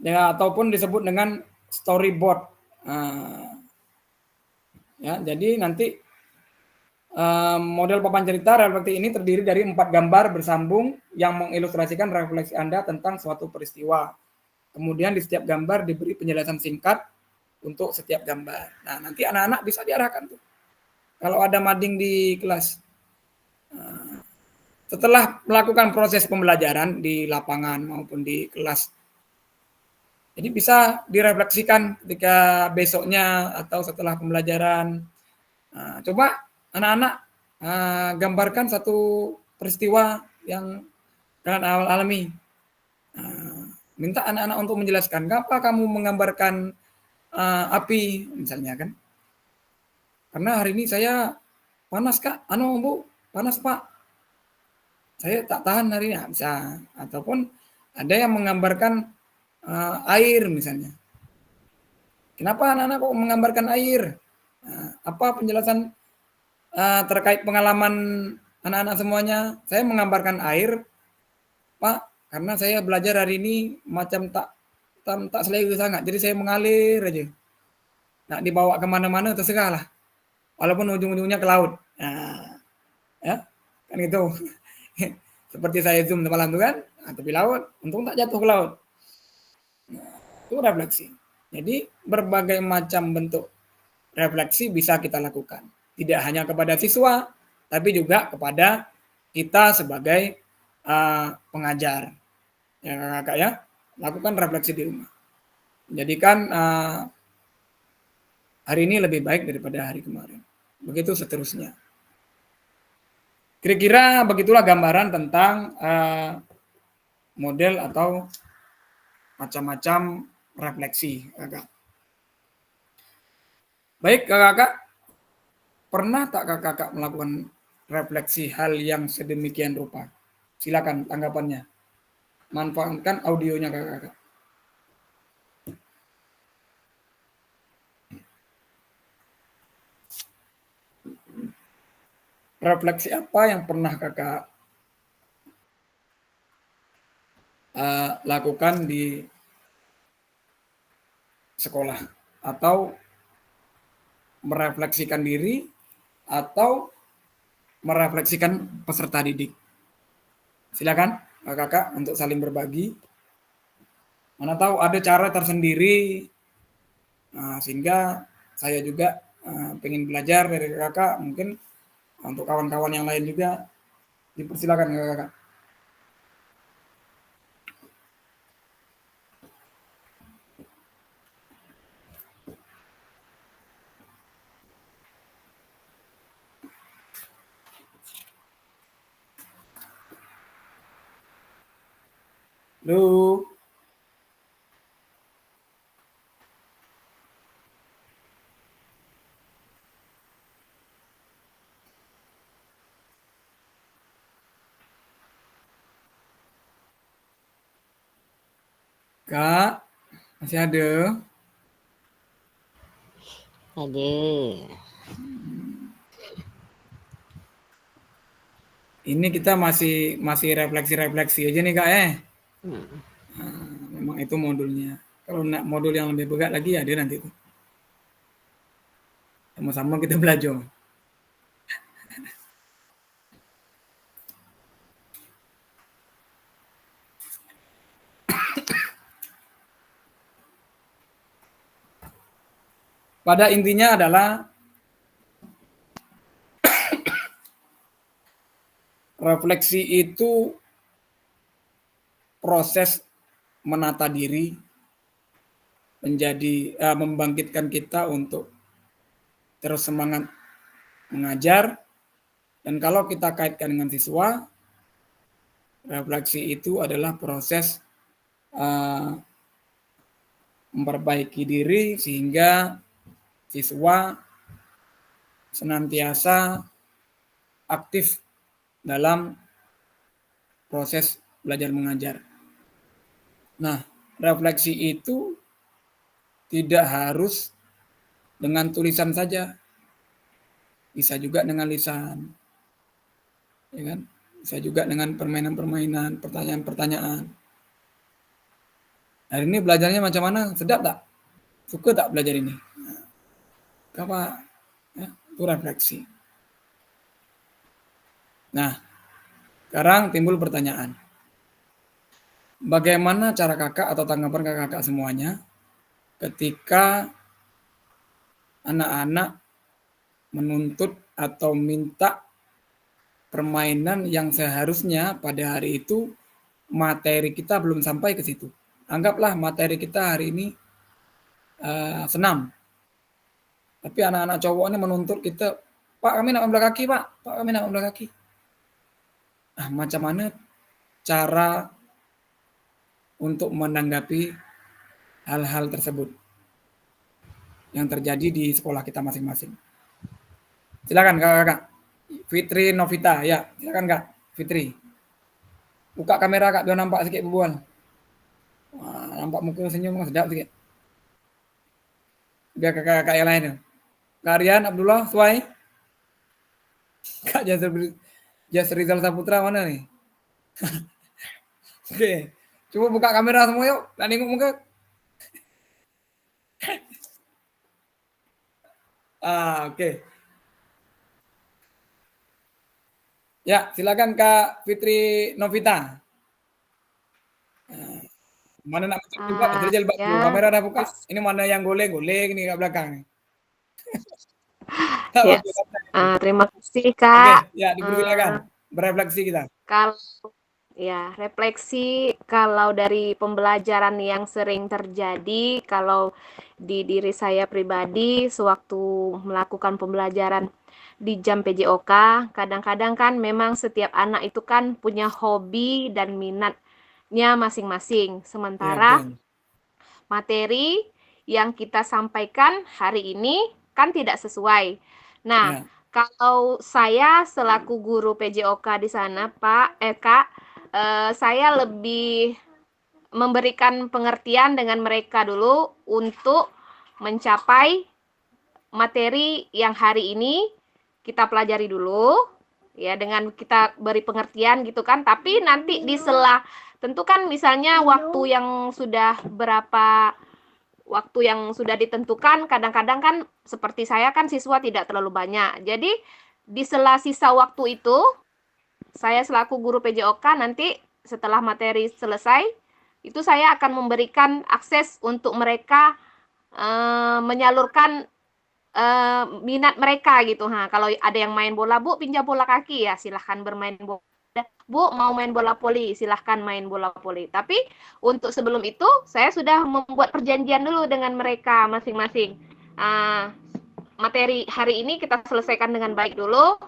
Ya, ataupun disebut dengan storyboard. Ya, jadi nanti model papan cerita refleksi ini terdiri dari 4 gambar bersambung yang mengilustrasikan refleksi Anda tentang suatu peristiwa. Kemudian di setiap gambar diberi penjelasan singkat untuk setiap gambar. Nah, nanti anak-anak bisa diarahkan tuh. Kalau ada mading di kelas. Setelah melakukan proses pembelajaran di lapangan maupun di kelas, jadi bisa direfleksikan ketika besoknya atau setelah pembelajaran. Coba anak-anak gambarkan satu peristiwa yang kalian alami. Minta anak-anak untuk menjelaskan, kenapa kamu menggambarkan api misalnya kan? Karena hari ini saya panas kak, bu, panas pak. Saya tak tahan hari ini, bisa. Ataupun ada yang menggambarkan air misalnya. Kenapa anak-anak kok menggambarkan air? Apa penjelasan terkait pengalaman anak-anak semuanya? Saya menggambarkan air, Pak, karena saya belajar hari ini macam tak selera sangat. Jadi saya mengalir aja. Nak dibawa kemana-mana terserah lah. Walaupun ujung-ujungnya ke laut. Nah, ya, kan gitu. Seperti saya zoom malam itu kan, tepi laut, untung tak jatuh ke laut. Nah, itu refleksi. Jadi berbagai macam bentuk refleksi bisa kita lakukan. Tidak hanya kepada siswa, tapi juga kepada kita sebagai pengajar. Ya kakak ya, lakukan refleksi di rumah. Jadikan hari ini lebih baik daripada hari kemarin. Begitu seterusnya. Kira-kira begitulah gambaran tentang model atau macam-macam refleksi, kakak. Baik, kakak, pernah tak kakak melakukan refleksi hal yang sedemikian rupa? Silakan tanggapannya. Manfaatkan audionya kakak. Refleksi apa yang pernah kakak lakukan di sekolah? Atau merefleksikan diri atau merefleksikan peserta didik? Silakan kakak untuk saling berbagi. Mana tahu ada cara tersendiri sehingga saya juga pengen belajar dari kakak, mungkin untuk kawan-kawan yang lain juga dipersilakan kakak. Lu Kak, masih ada? Ada. Ini kita masih refleksi-refleksi aja nih Kak ya. Memang itu modulnya. Kalau nak modul yang lebih berat lagi ada nanti tuh. Sama-sama kita belajar. Pada intinya adalah refleksi itu proses menata diri, membangkitkan kita untuk terus semangat mengajar. Dan kalau kita kaitkan dengan siswa, refleksi itu adalah proses memperbaiki diri sehingga siswa senantiasa aktif dalam proses belajar mengajar. Nah, refleksi itu tidak harus dengan tulisan saja, bisa juga dengan lisan, ya kan? Bisa juga dengan permainan-permainan, pertanyaan-pertanyaan. Hari ini belajarnya macam mana? Sedap tak? Suka tak belajar ini? Apa? Ya, itu refleksi. Nah, sekarang timbul pertanyaan. Bagaimana cara kakak atau tanggapan kakak semuanya ketika anak-anak menuntut atau minta permainan yang seharusnya pada hari itu materi kita belum sampai ke situ. Anggaplah materi kita hari ini senam. Tapi anak-anak cowok ini menuntut kita, Pak kami nak main bola kaki Pak, Pak kami nak main bola kaki. Macam mana cara untuk menanggapi hal-hal tersebut yang terjadi di sekolah kita masing-masing? Silakan kakak. Fitri Novita, ya silakan kak. Fitri, buka kamera kak, biar nampak sedikit berbual. Nampak muka senyum sedap sedikit. Biar kakak-kakak yang lain. Kak Rian, Abdullah, Suai. Kak Jas Rizal Saputra mana nih? Oke, coba buka kamera semua yuk. Tak nengok muka. Oke. Ya, silakan Kak Fitri Novita. Mana nak buka? Terjal bak Ya, kamera dah buka. Ini mana yang goleng nih kat belakang. Yes. Terima kasih Kak. Oke, ya dipersilakan. Berefleksi kita. Kalau refleksi kalau dari pembelajaran yang sering terjadi, kalau di diri saya pribadi sewaktu melakukan pembelajaran di jam PJOK, kadang-kadang kan memang setiap anak itu kan punya hobi dan minatnya masing-masing. Sementara materi yang kita sampaikan hari ini kan tidak sesuai. Nah, kalau saya selaku guru PJOK di sana, Kak, saya lebih memberikan pengertian dengan mereka dulu untuk mencapai materi yang hari ini kita pelajari dulu, ya dengan kita beri pengertian gitu kan. Tapi nanti di sela, tentu kan misalnya waktu yang sudah ditentukan, kadang-kadang kan seperti saya kan siswa tidak terlalu banyak. Jadi di sela sisa waktu itu, saya selaku guru PJOK nanti setelah materi selesai, itu saya akan memberikan akses untuk mereka menyalurkan minat mereka gitu. Kalau ada yang main bola, Bu, pinjam bola kaki ya, silahkan bermain bola. Bu, mau main bola voli, silahkan main bola voli. Tapi untuk sebelum itu, saya sudah membuat perjanjian dulu dengan mereka masing-masing. Materi hari ini kita selesaikan dengan baik dulu.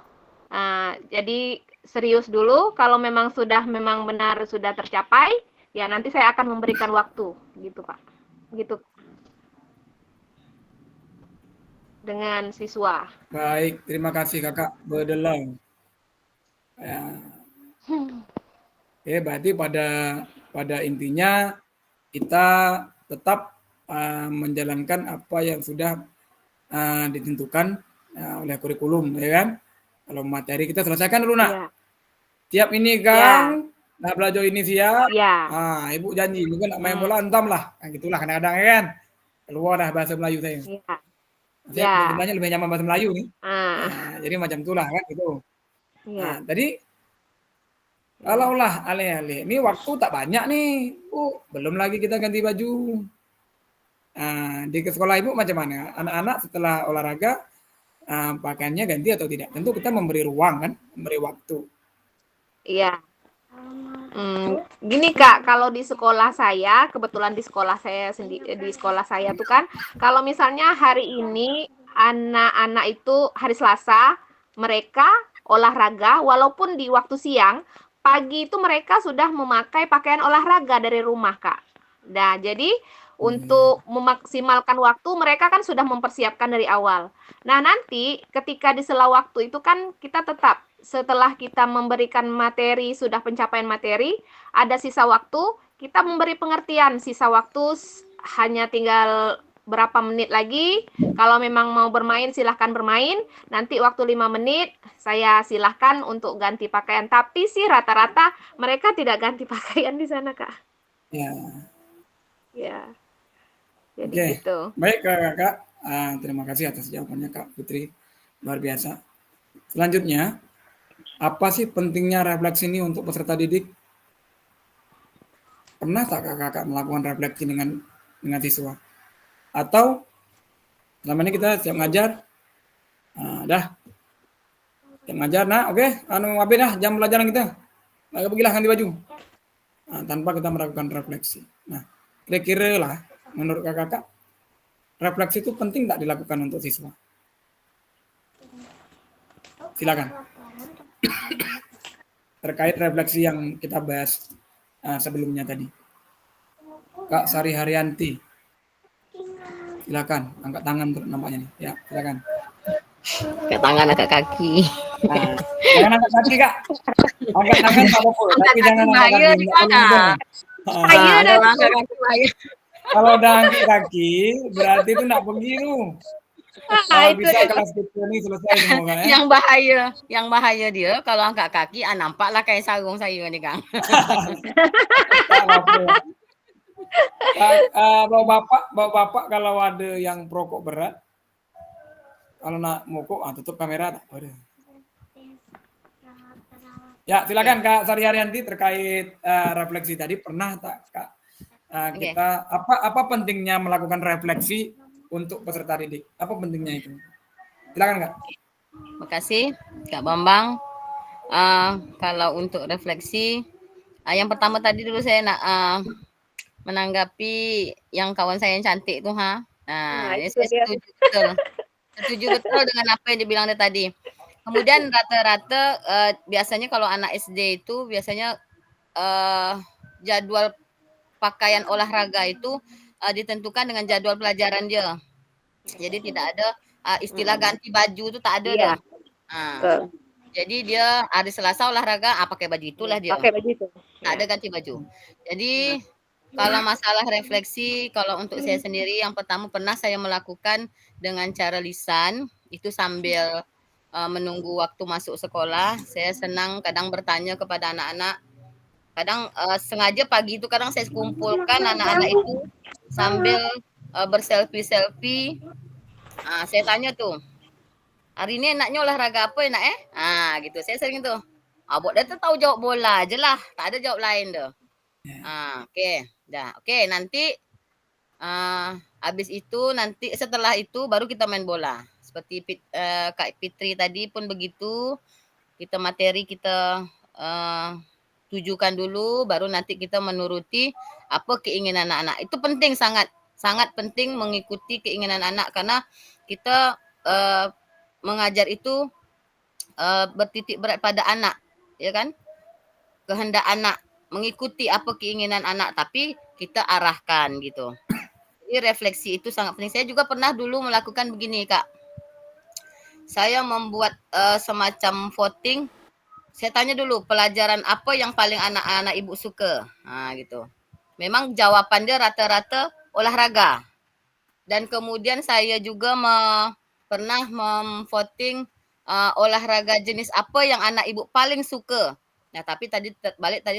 Jadi serius dulu. Kalau memang benar sudah tercapai, Ya, nanti saya akan memberikan waktu, gitu Pak. Gitu. Dengan siswa. Baik, terima kasih Kakak Bedelang. Ya, berarti pada intinya kita tetap menjalankan apa yang sudah ditentukan oleh kurikulum, ya kan? Kalau materi kita selesaikan dulu, nak. Ya. Siap ini, Ya. Kang. Nah, belajar ini siap. Ya. Ibu janji, ini kan nak main bola entam lah. Nah, gitulah kadang-kadang, ya kan? Keluar dah bahasa Melayu saya. Ya. Saya Ya. sebenarnya lebih nyaman bahasa Melayu nih. Ah. Jadi macam itulah kan gitu. Ya. Tadi kalaulah alih-alih, ini waktu tak banyak nih, Bu. Belum lagi kita ganti baju. Di sekolah Ibu macam mana? Anak-anak setelah olahraga pakaiannya ganti atau tidak? Tentu kita memberi ruang kan, memberi waktu. Iya. Gini Kak, kalau di sekolah saya, kebetulan di sekolah saya tuh kan, kalau misalnya hari ini anak-anak itu hari Selasa, mereka olahraga walaupun di waktu siang, pagi itu mereka sudah memakai pakaian olahraga dari rumah Kak. Nah, jadi untuk memaksimalkan waktu, mereka kan sudah mempersiapkan dari awal. Nah, nanti ketika di sela waktu itu kan kita tetap setelah kita memberikan materi, sudah pencapaian materi, ada sisa waktu, kita memberi pengertian. Sisa waktu hanya tinggal berapa menit lagi. Kalau memang mau bermain, silahkan bermain. Nanti waktu 5 menit, saya silahkan untuk ganti pakaian. Tapi sih rata-rata mereka tidak ganti pakaian di sana, Kak. Ya. Ya. Jadi Oke. gitu. Baik, Kakak. Terima kasih atas jawabannya, Kak Putri. Luar biasa. Selanjutnya, apa sih pentingnya refleksi ini untuk peserta didik? Pernah tak Kakak melakukan refleksi dengan siswa? Atau selama ini kita siap ngajar, siap ngajar, nah oke, habis dah jam pelajaran kita. Agak pergilah ganti baju. Tanpa kita melakukan refleksi. Nah, kira-kira lah, menurut Kakak, refleksi itu penting tak dilakukan untuk siswa? Silakan. Terkait refleksi yang kita bahas sebelumnya tadi. Kak Sari Haryanti. Silakan, angkat tangan nampaknya nih. Ya, silakan. Angkat tangan, angkat kaki. Jangan angkat kaki, Kak. Angkat tangan tak apa-apa, tapi jangan angkat kaki. Kalau udah angkat kaki, berarti itu nak pergi tuh. Kalau bisa kelas kita ini selesai semua kan ya. Yang bahaya dia kalau angkat kaki, nampaklah kayak sarung saya nih, Kang. Bapak kalau ada yang perokok berat, kalau nak mokok, tutup kamera tak? Ya, silakan Kak Sari Haryanti terkait refleksi tadi, pernah tak Kak kita apa pentingnya melakukan refleksi untuk peserta didik? Apa pentingnya itu? Silakan Kak. Makasih Kak Bambang. Kalau untuk refleksi, yang pertama tadi dulu saya nak menanggapi yang kawan saya yang cantik tuh, ini saya setuju betul dengan apa yang dibilang tadi. Kemudian rata-rata biasanya kalau anak SD itu biasanya jadwal pakaian olahraga itu ditentukan dengan jadwal pelajaran dia. Jadi tidak ada istilah ganti baju itu tak ada. Jadi dia hari Selasa olahraga, pakai baju itulah dia. Pakai baju itu. Tak ada ganti baju. Jadi kalau masalah refleksi, kalau untuk saya sendiri yang pertama pernah saya melakukan dengan cara lisan, itu sambil menunggu waktu masuk sekolah. Saya senang kadang bertanya kepada anak-anak. Kadang sengaja pagi itu kadang saya kumpulkan anak-anak itu sambil berselfie-selfie. Saya tanya tuh, hari ini enaknya olahraga apa enak gitu. Saya sering tuh. Buat dia tuh tahu jawab bola aje lah, tak ada jawab lain tuh. Oke, dah. Oke, nanti habis itu nanti setelah itu baru kita main bola. Seperti Kak Fitri tadi pun begitu. Kita materi kita tujukan dulu, baru nanti kita menuruti apa keinginan anak-anak. Itu penting, sangat penting mengikuti keinginan anak karena kita mengajar itu bertitik berat pada anak, ya kan? Kehendak anak. mengikuti apa keinginan anak, tapi kita arahkan gitu. Jadi refleksi itu sangat penting. Saya juga pernah dulu melakukan begini, Kak. Saya membuat semacam voting. Saya tanya dulu pelajaran apa yang paling anak-anak ibu suka. Gitu. Memang jawaban dia rata-rata olahraga. Dan kemudian saya juga pernah memvoting olahraga jenis apa yang anak ibu paling suka. Nah, tapi tadi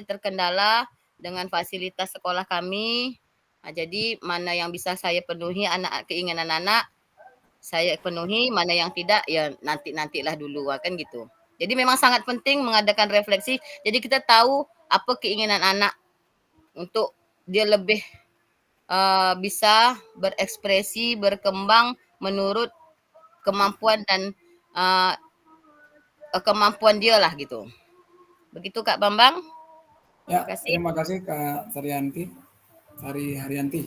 terkendala dengan fasilitas sekolah kami. Jadi mana yang bisa saya penuhi keinginan anak, saya penuhi, mana yang tidak ya nantilah dulu kan gitu. Jadi memang sangat penting mengadakan refleksi. Jadi kita tahu apa keinginan anak untuk dia lebih bisa berekspresi, berkembang menurut kemampuan dan kemampuan dia lah gitu. Begitu Kak Bambang. Ya, terima kasih Kak Sari Haryanti.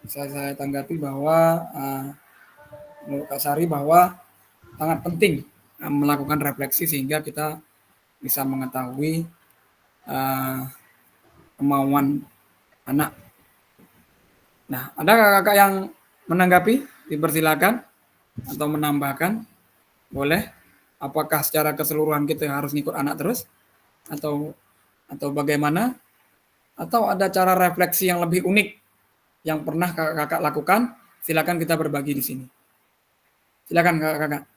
Saya tanggapi bahwa menurut Kak Sari bahwa sangat penting melakukan refleksi sehingga kita bisa mengetahui kemauan anak. Nah, ada kakak yang menanggapi? Dipersilakan atau menambahkan? Boleh. Apakah secara keseluruhan kita harus ngikut anak terus? Atau bagaimana? Atau ada cara refleksi yang lebih unik yang pernah kakak lakukan? Silakan kita berbagi di sini. Silakan kakak.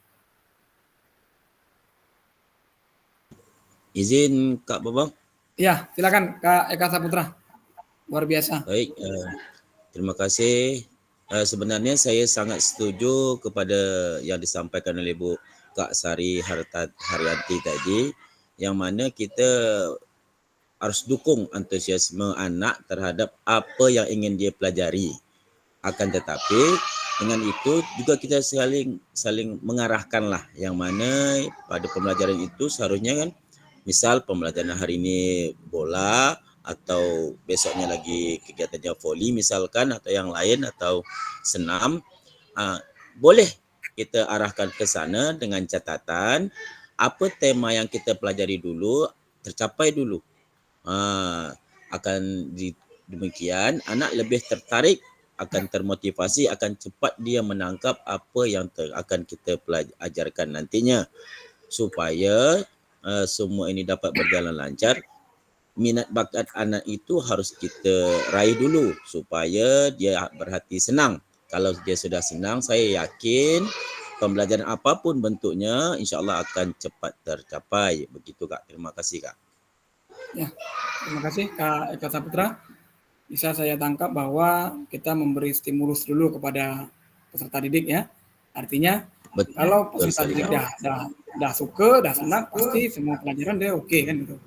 Izin Kak Bambang? Ya, silakan Kak Eka Saputra. Luar biasa. Baik, terima kasih. Sebenarnya saya sangat setuju kepada yang disampaikan oleh Bu Kak Sari Haryanti tadi, yang mana kita harus dukung antusiasme anak terhadap apa yang ingin dia pelajari. Akan tetapi dengan itu juga kita saling mengarahkanlah, yang mana pada pembelajaran itu seharusnya kan, misal pembelajaran hari ini bola, atau besoknya lagi kegiatannya voli misalkan, atau yang lain, atau senam, boleh kita arahkan ke sana dengan catatan apa tema yang kita pelajari dulu tercapai dulu. Akan demikian anak lebih tertarik, akan termotivasi, akan cepat dia menangkap apa yang akan kita ajarkan nantinya, supaya semua ini dapat berjalan lancar. Minat bakat anak itu harus kita raih dulu supaya dia berhati senang. Kalau dia sudah senang, saya yakin pembelajaran apapun bentuknya insya-Allah akan cepat tercapai. Begitu Kak. Terima kasih Kak. Ya, terima kasih Kak Eka Saputra. Bisa saya tangkap bahwa kita memberi stimulus dulu kepada peserta didik ya. Artinya betul, kalau peserta didik dah suka, dah senang, pasti semua pelajaran dia oke kan gitu.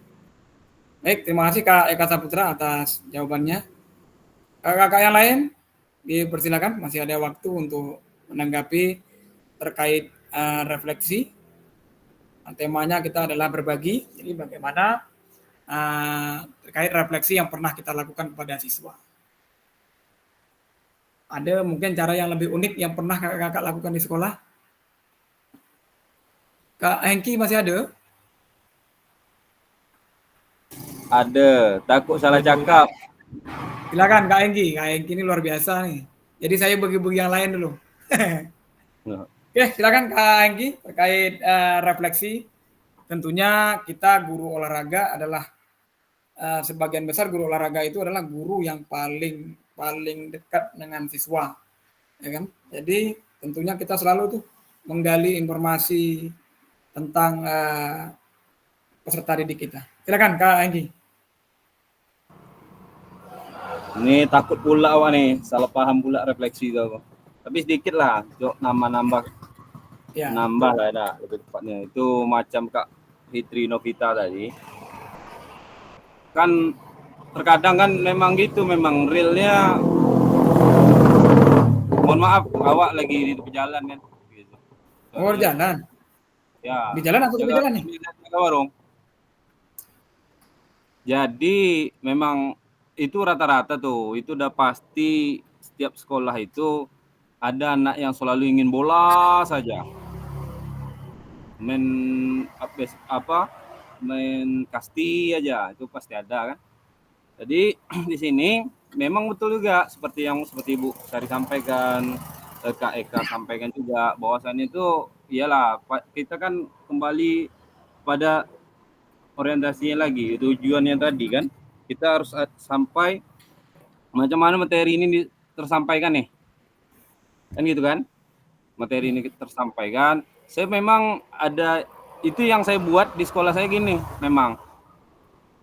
Baik, terima kasih Kak Eka Saputra atas jawabannya. Kakak yang lain dipersilakan, masih ada waktu untuk menanggapi terkait refleksi. Temanya kita adalah berbagi, jadi bagaimana terkait refleksi yang pernah kita lakukan kepada siswa. Ada mungkin cara yang lebih unik yang pernah kakak lakukan di sekolah? Kak Hengki masih ada? Ada, takut salah cakap. Silakan Kak Hengki ini luar biasa nih. Jadi saya bagi-bagi yang lain dulu. Oke, silakan Kak Hengki terkait refleksi. Tentunya kita guru olahraga adalah sebagian besar guru olahraga itu adalah guru yang paling dekat dengan siswa, ya kan? Jadi tentunya kita selalu tuh menggali informasi tentang peserta didik kita. Silakan Kak Hengki. Ini takut pula awak nih, salah paham pula refleksi tu. Tapi sedikit lah, jok nambah Ya. Nambah lah dah lebih tepatnya. Itu macam Kak Fitri Novita tadi. Kan terkadang kan memang gitu, memang realnya. Mohon maaf, awak lagi di tepi jalan kan. Gitu. Oh, jalan. Ya. Di jalan atau tepi jalan nih? Jaga warung. Jadi memang itu rata-rata tuh, itu udah pasti setiap sekolah itu ada anak yang selalu ingin bola saja. Main kasti aja, itu pasti ada kan. Jadi di sini memang betul juga seperti Ibu Sari sampaikan, Kak Eka sampaikan juga bahwasannya itu iyalah kita kan kembali pada orientasinya lagi, tujuannya tadi kan. Kita harus sampai macam mana materi ini tersampaikan nih. Kan gitu kan? Materi ini tersampaikan. Saya memang ada itu yang saya buat di sekolah saya gini memang.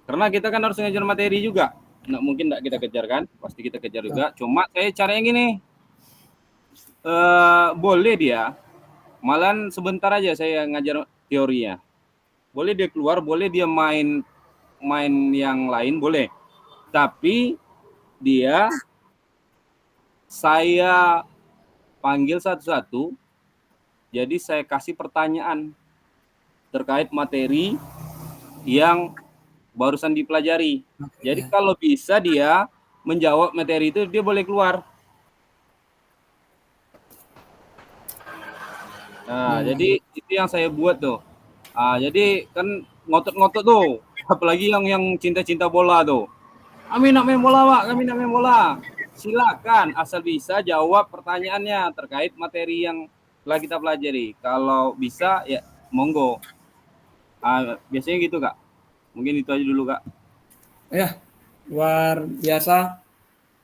Karena kita kan harus ngajar materi juga. Nggak mungkin nggak kita kejar kan? Pasti kita kejar juga. Cuma saya caranya gini. Boleh dia. Malahan sebentar aja saya ngajar teorinya. Boleh dia keluar, boleh dia main yang lain, boleh. Tapi dia saya panggil satu-satu. Jadi saya kasih pertanyaan terkait materi yang barusan dipelajari. Jadi kalau bisa dia menjawab materi itu, dia boleh keluar. Nah, jadi itu yang saya buat tuh. Jadi kan ngotot-ngotot tuh, apalagi yang cinta-cinta bola tuh. Kami nak main bola, Pak. Kami nak main bola. Silakan, asal bisa jawab pertanyaannya terkait materi yang telah kita pelajari. Kalau bisa, ya monggo. Biasanya gitu, Kak. Mungkin itu aja dulu, Kak. Ya, luar biasa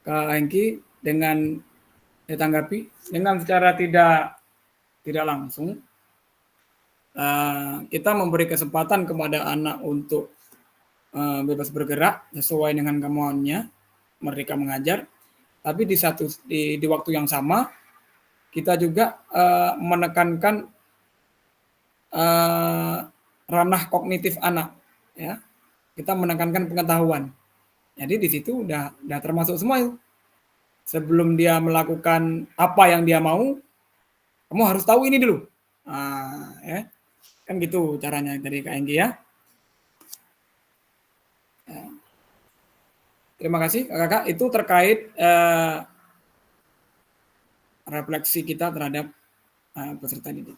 Kak Hengki dengan ditanggapi dengan secara tidak langsung kita memberi kesempatan kepada anak untuk bebas bergerak sesuai dengan kemauannya, mereka mengajar. Tapi di waktu yang sama kita juga menekankan ranah kognitif anak, ya. Kita menekankan pengetahuan. Jadi di situ udah termasuk semua itu. Sebelum dia melakukan apa yang dia mau, kamu harus tahu ini dulu. Ya. Kan gitu caranya dari Kak Enggi ya. Terima kasih Kakak. Itu terkait refleksi kita terhadap peserta didik.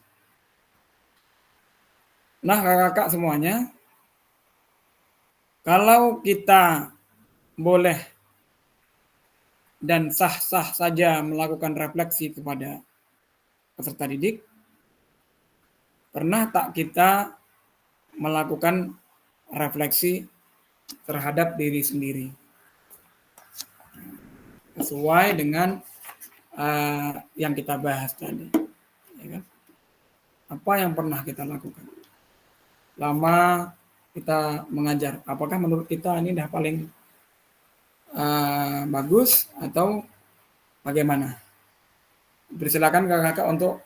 Nah, Kakak semuanya, kalau kita boleh dan sah-sah saja melakukan refleksi kepada peserta didik, pernah tak kita melakukan refleksi terhadap diri sendiri? Sesuai dengan yang kita bahas tadi. Ya kan? Apa yang pernah kita lakukan? Lama kita mengajar, apakah menurut kita ini udah paling bagus atau bagaimana? Persilakan kakak untuk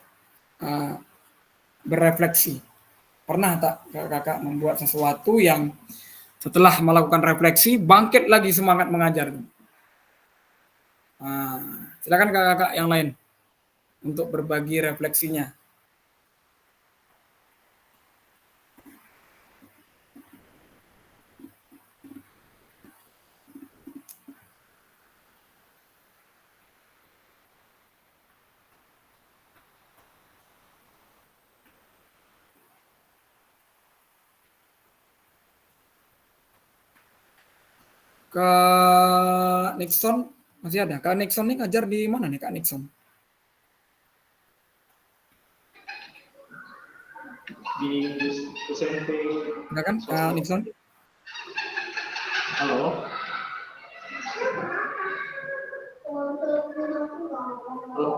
berefleksi. Pernah tak kakak membuat sesuatu yang setelah melakukan refleksi bangkit lagi semangat mengajar? Silakan kakak yang lain untuk berbagi refleksinya. Kak Nixon masih ada? Kak Nixon ini ngajar di mana nih Kak Nixon? Di SMP. Silakan Kak Nixon. Halo. Halo.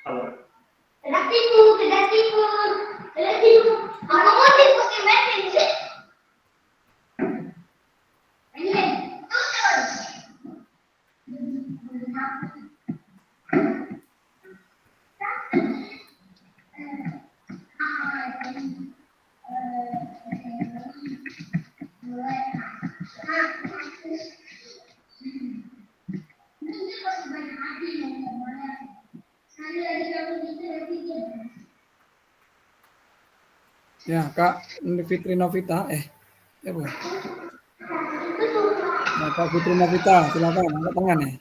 Halo. Tidak tipu. Apa mau tipu si Metin sih? Ya, Kak Fitri Novita, bukan. Nah, Kak Fitri Novita, silakan angkat tangan ya.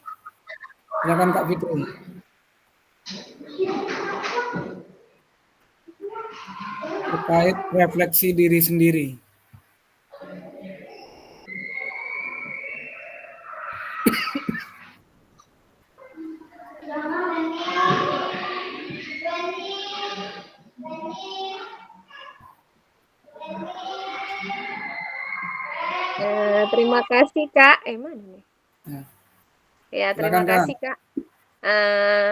Silakan Kak Fitri. Terkait refleksi diri sendiri. Terima kasih Kak. Mana nih? Ya, Ya, silakan terima Kak. kasih Kak. Eh,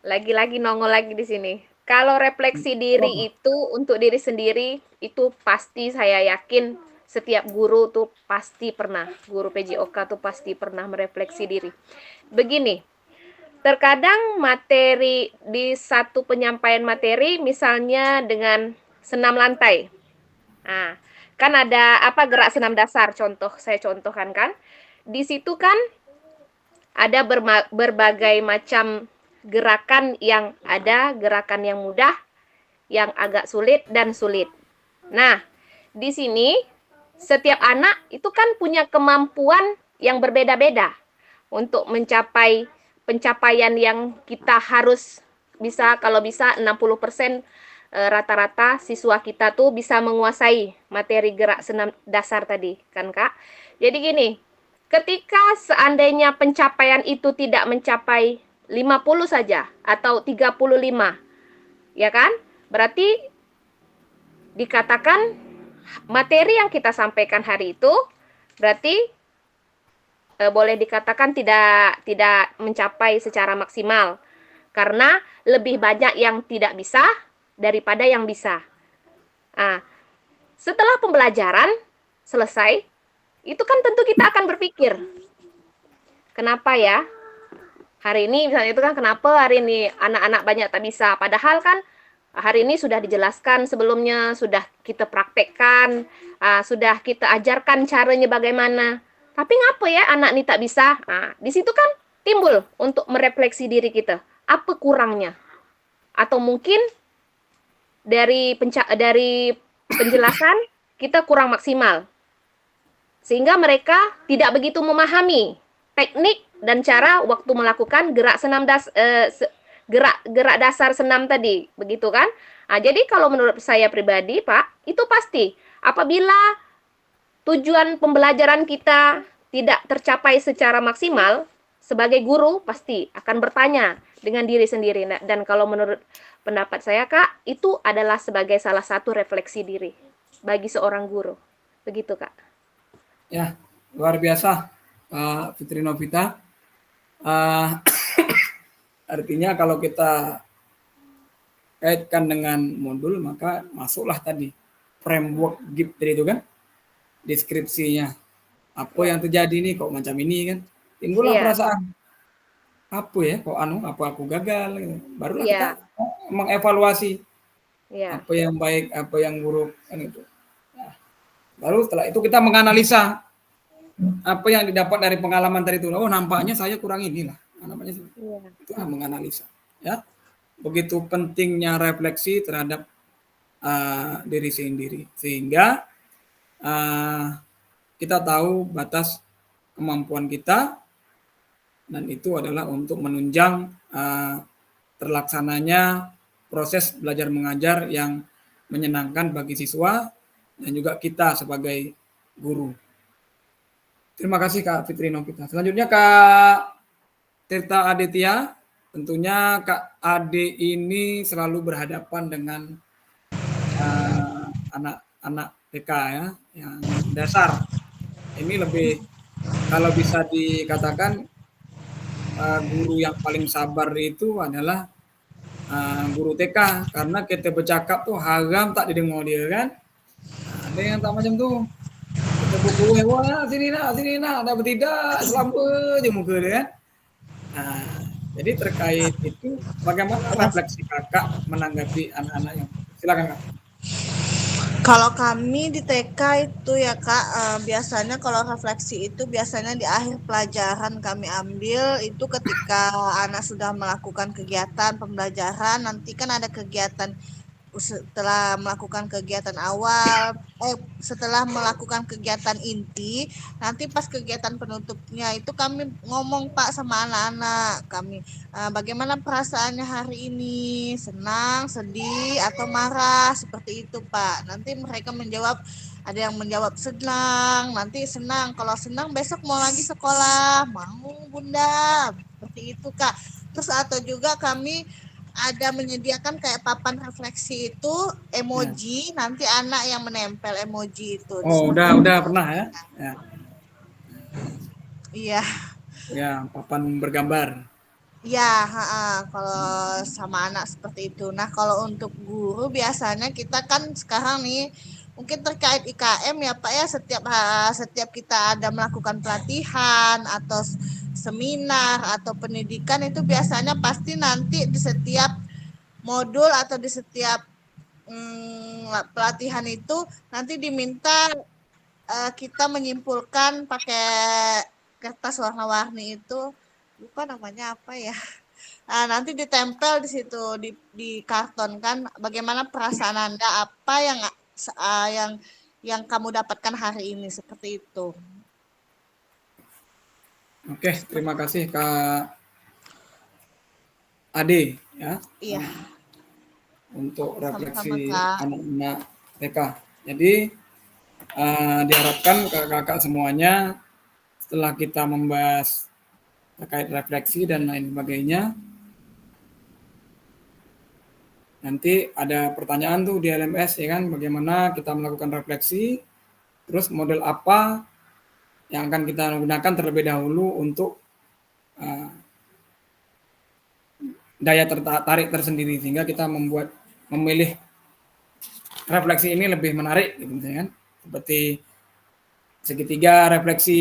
Lagi-lagi nongol lagi di sini. Kalau refleksi diri itu untuk diri sendiri, itu pasti saya yakin setiap guru tuh pasti pernah, guru PJOK tuh pasti pernah merefleksi diri. Begini, terkadang materi di satu penyampaian materi, misalnya dengan senam lantai. Nah, kan ada apa gerak senam dasar, contoh, saya contohkan kan. Di situ kan ada berbagai macam gerakan yang ada, gerakan yang mudah, yang agak sulit dan sulit. Nah, di sini setiap anak itu kan punya kemampuan yang berbeda-beda untuk mencapai pencapaian yang kita harus bisa, kalau bisa 60% rata-rata siswa kita tuh bisa menguasai materi gerak senam dasar tadi, kan Kak? Jadi gini, ketika seandainya pencapaian itu tidak mencapai 50 saja atau 35, ya kan? Berarti dikatakan materi yang kita sampaikan hari itu berarti boleh dikatakan tidak mencapai secara maksimal karena lebih banyak yang tidak bisa daripada yang bisa. Nah, setelah pembelajaran selesai, itu kan tentu kita akan berpikir, kenapa ya hari ini misalnya itu kan kenapa hari ini anak-anak banyak tak bisa, padahal kan hari ini sudah dijelaskan sebelumnya, sudah kita praktekkan, sudah kita ajarkan caranya bagaimana. Tapi ngapa ya anak ini tak bisa? Nah, di situ kan timbul untuk merefleksi diri kita. Apa kurangnya? Atau mungkin dari penjelasan kita kurang maksimal. Sehingga mereka tidak begitu memahami teknik dan cara waktu melakukan gerak gerak dasar senam tadi, begitu kan? Nah, jadi kalau menurut saya pribadi, Pak, itu pasti apabila tujuan pembelajaran kita tidak tercapai secara maksimal, sebagai guru pasti akan bertanya dengan diri sendiri. Dan kalau menurut pendapat saya, Kak, itu adalah sebagai salah satu refleksi diri bagi seorang guru. Begitu, Kak. Ya, luar biasa, Fitri Novita. Artinya kalau kita kaitkan dengan modul, maka masuklah tadi framework GIP tadi itu kan, deskripsinya. Apa yang terjadi nih kok macam ini kan? Timbullah perasaan, apa ya kok apa aku gagal gitu. Barulah kita mengevaluasi apa yang baik, apa yang buruk kan itu. Nah, baru setelah itu kita menganalisa apa yang didapat dari pengalaman tadi itu. Oh, nampaknya saya kurang inilah. Namanya itu menganalisa. Ya, begitu pentingnya refleksi terhadap diri sendiri, sehingga kita tahu batas kemampuan kita, dan itu adalah untuk menunjang terlaksananya proses belajar mengajar yang menyenangkan bagi siswa dan juga kita sebagai guru. Terima kasih Kak Fitri Novita. Selanjutnya Kak Tirta Aditya. Tentunya Kak Ade ini selalu berhadapan dengan anak-anak TK ya, yang dasar. Ini lebih, kalau bisa dikatakan guru yang paling sabar itu adalah guru TK, karena kita bercakap tuh haram tak didengar dia kan. Ada yang tak macam tuh. Kita buku wah sini nak, ada bertidak selamba je muka dia kan. Jadi terkait itu, bagaimana refleksi kakak menanggapi anak-anak yang, silakan Kak. Kalau kami di TK itu ya Kak, biasanya kalau refleksi itu biasanya di akhir pelajaran kami ambil itu ketika anak sudah melakukan kegiatan pembelajaran, nanti kan ada kegiatan setelah melakukan kegiatan awal, setelah melakukan kegiatan inti, nanti pas kegiatan penutupnya itu kami ngomong Pak sama anak-anak kami, bagaimana perasaannya hari ini, senang, sedih, atau marah, seperti itu Pak. Nanti mereka menjawab, ada yang menjawab senang, nanti senang, kalau senang besok mau lagi sekolah, mau Bunda, seperti itu Kak. Terus atau juga kami ada menyediakan kayak papan refleksi itu emoji, nanti anak yang menempel emoji itu. Oh, udah pernah ya? Ya, Iya. ya papan bergambar. Ya, kalau sama anak seperti itu. Nah, kalau untuk guru biasanya kita kan sekarang nih mungkin terkait IKM ya Pak ya, setiap kita ada melakukan pelatihan atau seminar atau pendidikan itu biasanya pasti nanti di setiap modul atau di setiap pelatihan itu nanti diminta kita menyimpulkan pakai kertas warna-warni itu, lupa namanya apa ya. Nanti ditempel di situ di karton kan, bagaimana perasaan Anda, apa yang kamu dapatkan hari ini, seperti itu. Oke, terima kasih Kak Ade ya. Iya. Untuk refleksi Sama-sama, Kak. anak-anak TK. Jadi diharapkan kakak-kakak semuanya setelah kita membahas terkait refleksi dan lain sebagainya, nanti ada pertanyaan tuh di LMS ya kan, bagaimana kita melakukan refleksi, terus model apa yang akan kita gunakan terlebih dahulu untuk daya tertarik tersendiri, sehingga kita memilih refleksi ini lebih menarik gitu misalnya kan, seperti segitiga, refleksi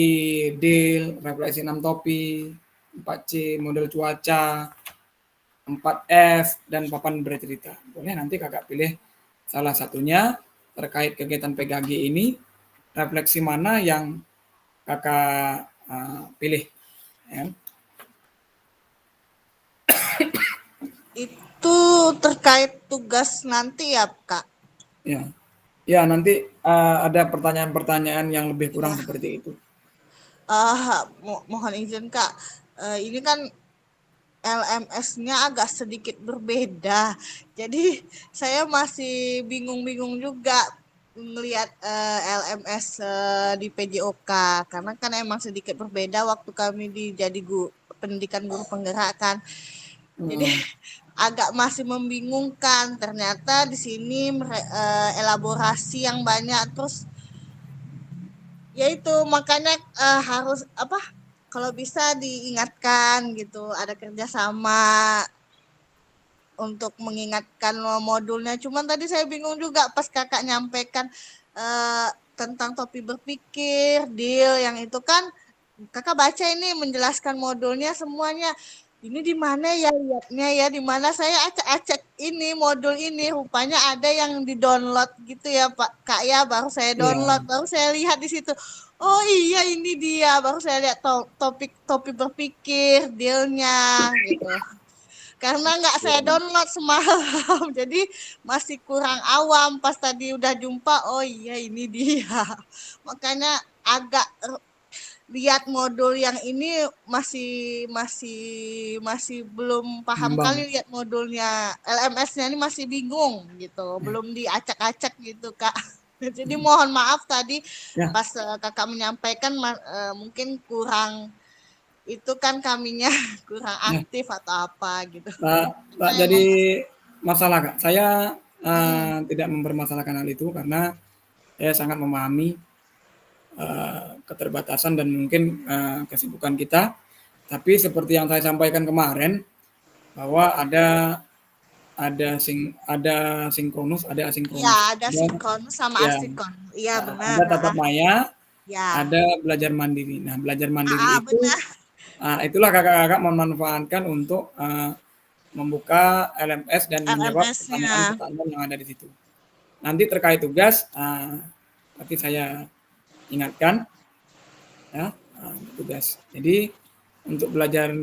deal, refleksi 6 topi, 4C, model cuaca, 4F, dan papan bercerita. Boleh nanti kakak pilih salah satunya terkait kegiatan PKG ini, refleksi mana yang kakak pilih. Ya. Itu terkait tugas nanti ya Kak? Ya nanti ada pertanyaan-pertanyaan yang lebih kurang seperti itu. Mohon izin Kak, ini kan LMS-nya agak sedikit berbeda, jadi saya masih bingung-bingung juga melihat LMS di PJOK, karena kan emang sedikit berbeda waktu kami jadi pendidikan guru penggerak kan. Jadi agak masih membingungkan. Ternyata di sini elaborasi yang banyak, terus yaitu makanya harus kalau bisa diingatkan gitu, ada kerjasama untuk mengingatkan modulnya. Cuman tadi saya bingung juga pas kakak nyampaikan tentang topi berpikir, deal, yang itu kan kakak baca ini menjelaskan modulnya semuanya. Ini di mana ya lihatnya ya, di mana saya acak-acak ini modul ini, rupanya ada yang di-download gitu ya Pak Kak ya, baru saya download, baru saya lihat di situ. Oh iya ini dia, baru saya lihat topi berpikir, dealnya gitu. Karena nggak saya download semalam, jadi masih kurang awam. Pas tadi udah jumpa, oh iya ini dia. Makanya agak lihat modul yang ini masih belum paham kali lihat modulnya. LMS-nya ini masih bingung gitu, belum diacak-acak gitu Kak. Jadi mohon maaf tadi pas kakak menyampaikan mungkin kurang, itu kan kaminya kurang aktif atau apa gitu. Tak jadi masalah Kak. Saya tidak mempermasalahkan hal itu karena saya sangat memahami keterbatasan dan mungkin kesibukan kita. Tapi seperti yang saya sampaikan kemarin bahwa ada sinkronus, ada asinkronus. Ya, ada sinkronus sama asinkron. Iya benar. Ada tatap maya, ada belajar mandiri. Nah, belajar mandiri itu itulah kakak-kakak memanfaatkan untuk membuka LMS dan menjawab pertanyaan-pertanyaan yang ada di situ. Nanti terkait tugas, nanti saya ingatkan ya, tugas. Jadi untuk belajar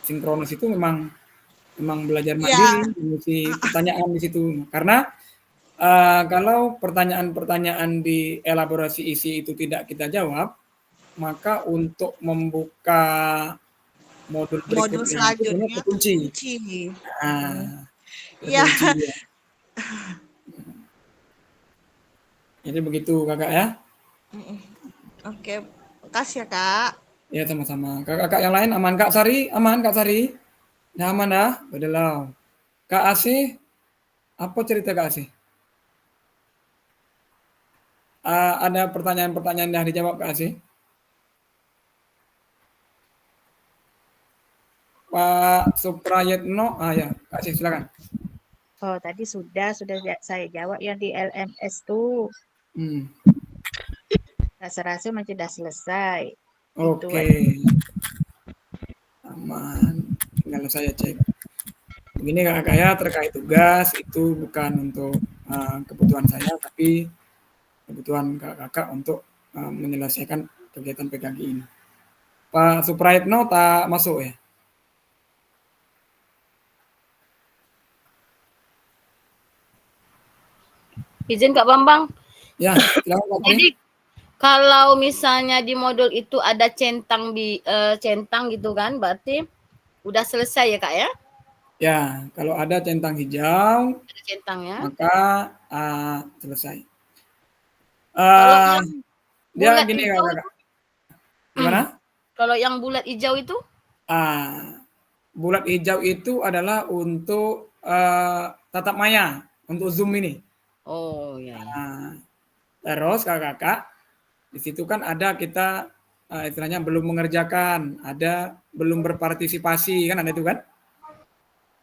sinkronus itu memang belajar mandiri, mengisi pertanyaan di situ. Karena kalau pertanyaan-pertanyaan di elaborasi isi itu tidak kita jawab, maka untuk membuka modul selanjutnya kekunci. Iya. Jadi begitu kakak ya. Oke, makasih ya Kak. Ya sama-sama. Kakak yang lain aman Kak Sari? Aman Kak Sari? Nah, aman dah? Udah. Kak Asih, apa cerita Kak Asih? Ada pertanyaan-pertanyaan yang dijawab Kak Asih? Pak Suprayetno, ya Kak Asih silakan. Oh, tadi sudah saya jawab yang di LMS tuh. Rasa-rasa macam sudah selesai. Oke. Aman. Tinggal saya cek. Begini kakak ya, terkait tugas itu bukan untuk kebutuhan saya, tapi kebutuhan kakak untuk menyelesaikan kegiatan PKG ini. Pak Suprayitno tak masuk ya? Izin Kak Bambang. Ya, silakan Kak. Jadi kalau misalnya di modul itu ada centang centang gitu kan, berarti udah selesai ya Kak ya? Ya, kalau ada centang hijau, Ada centang ya. maka selesai. Kalau yang Dia bulat gini hijau, kakak. Gimana? Kalau yang bulat hijau itu? Bulat hijau itu adalah untuk tatap maya, untuk Zoom ini. Oh ya. Terus kakak, di situ kan ada kita istilahnya belum mengerjakan, ada belum berpartisipasi, kan ada itu kan?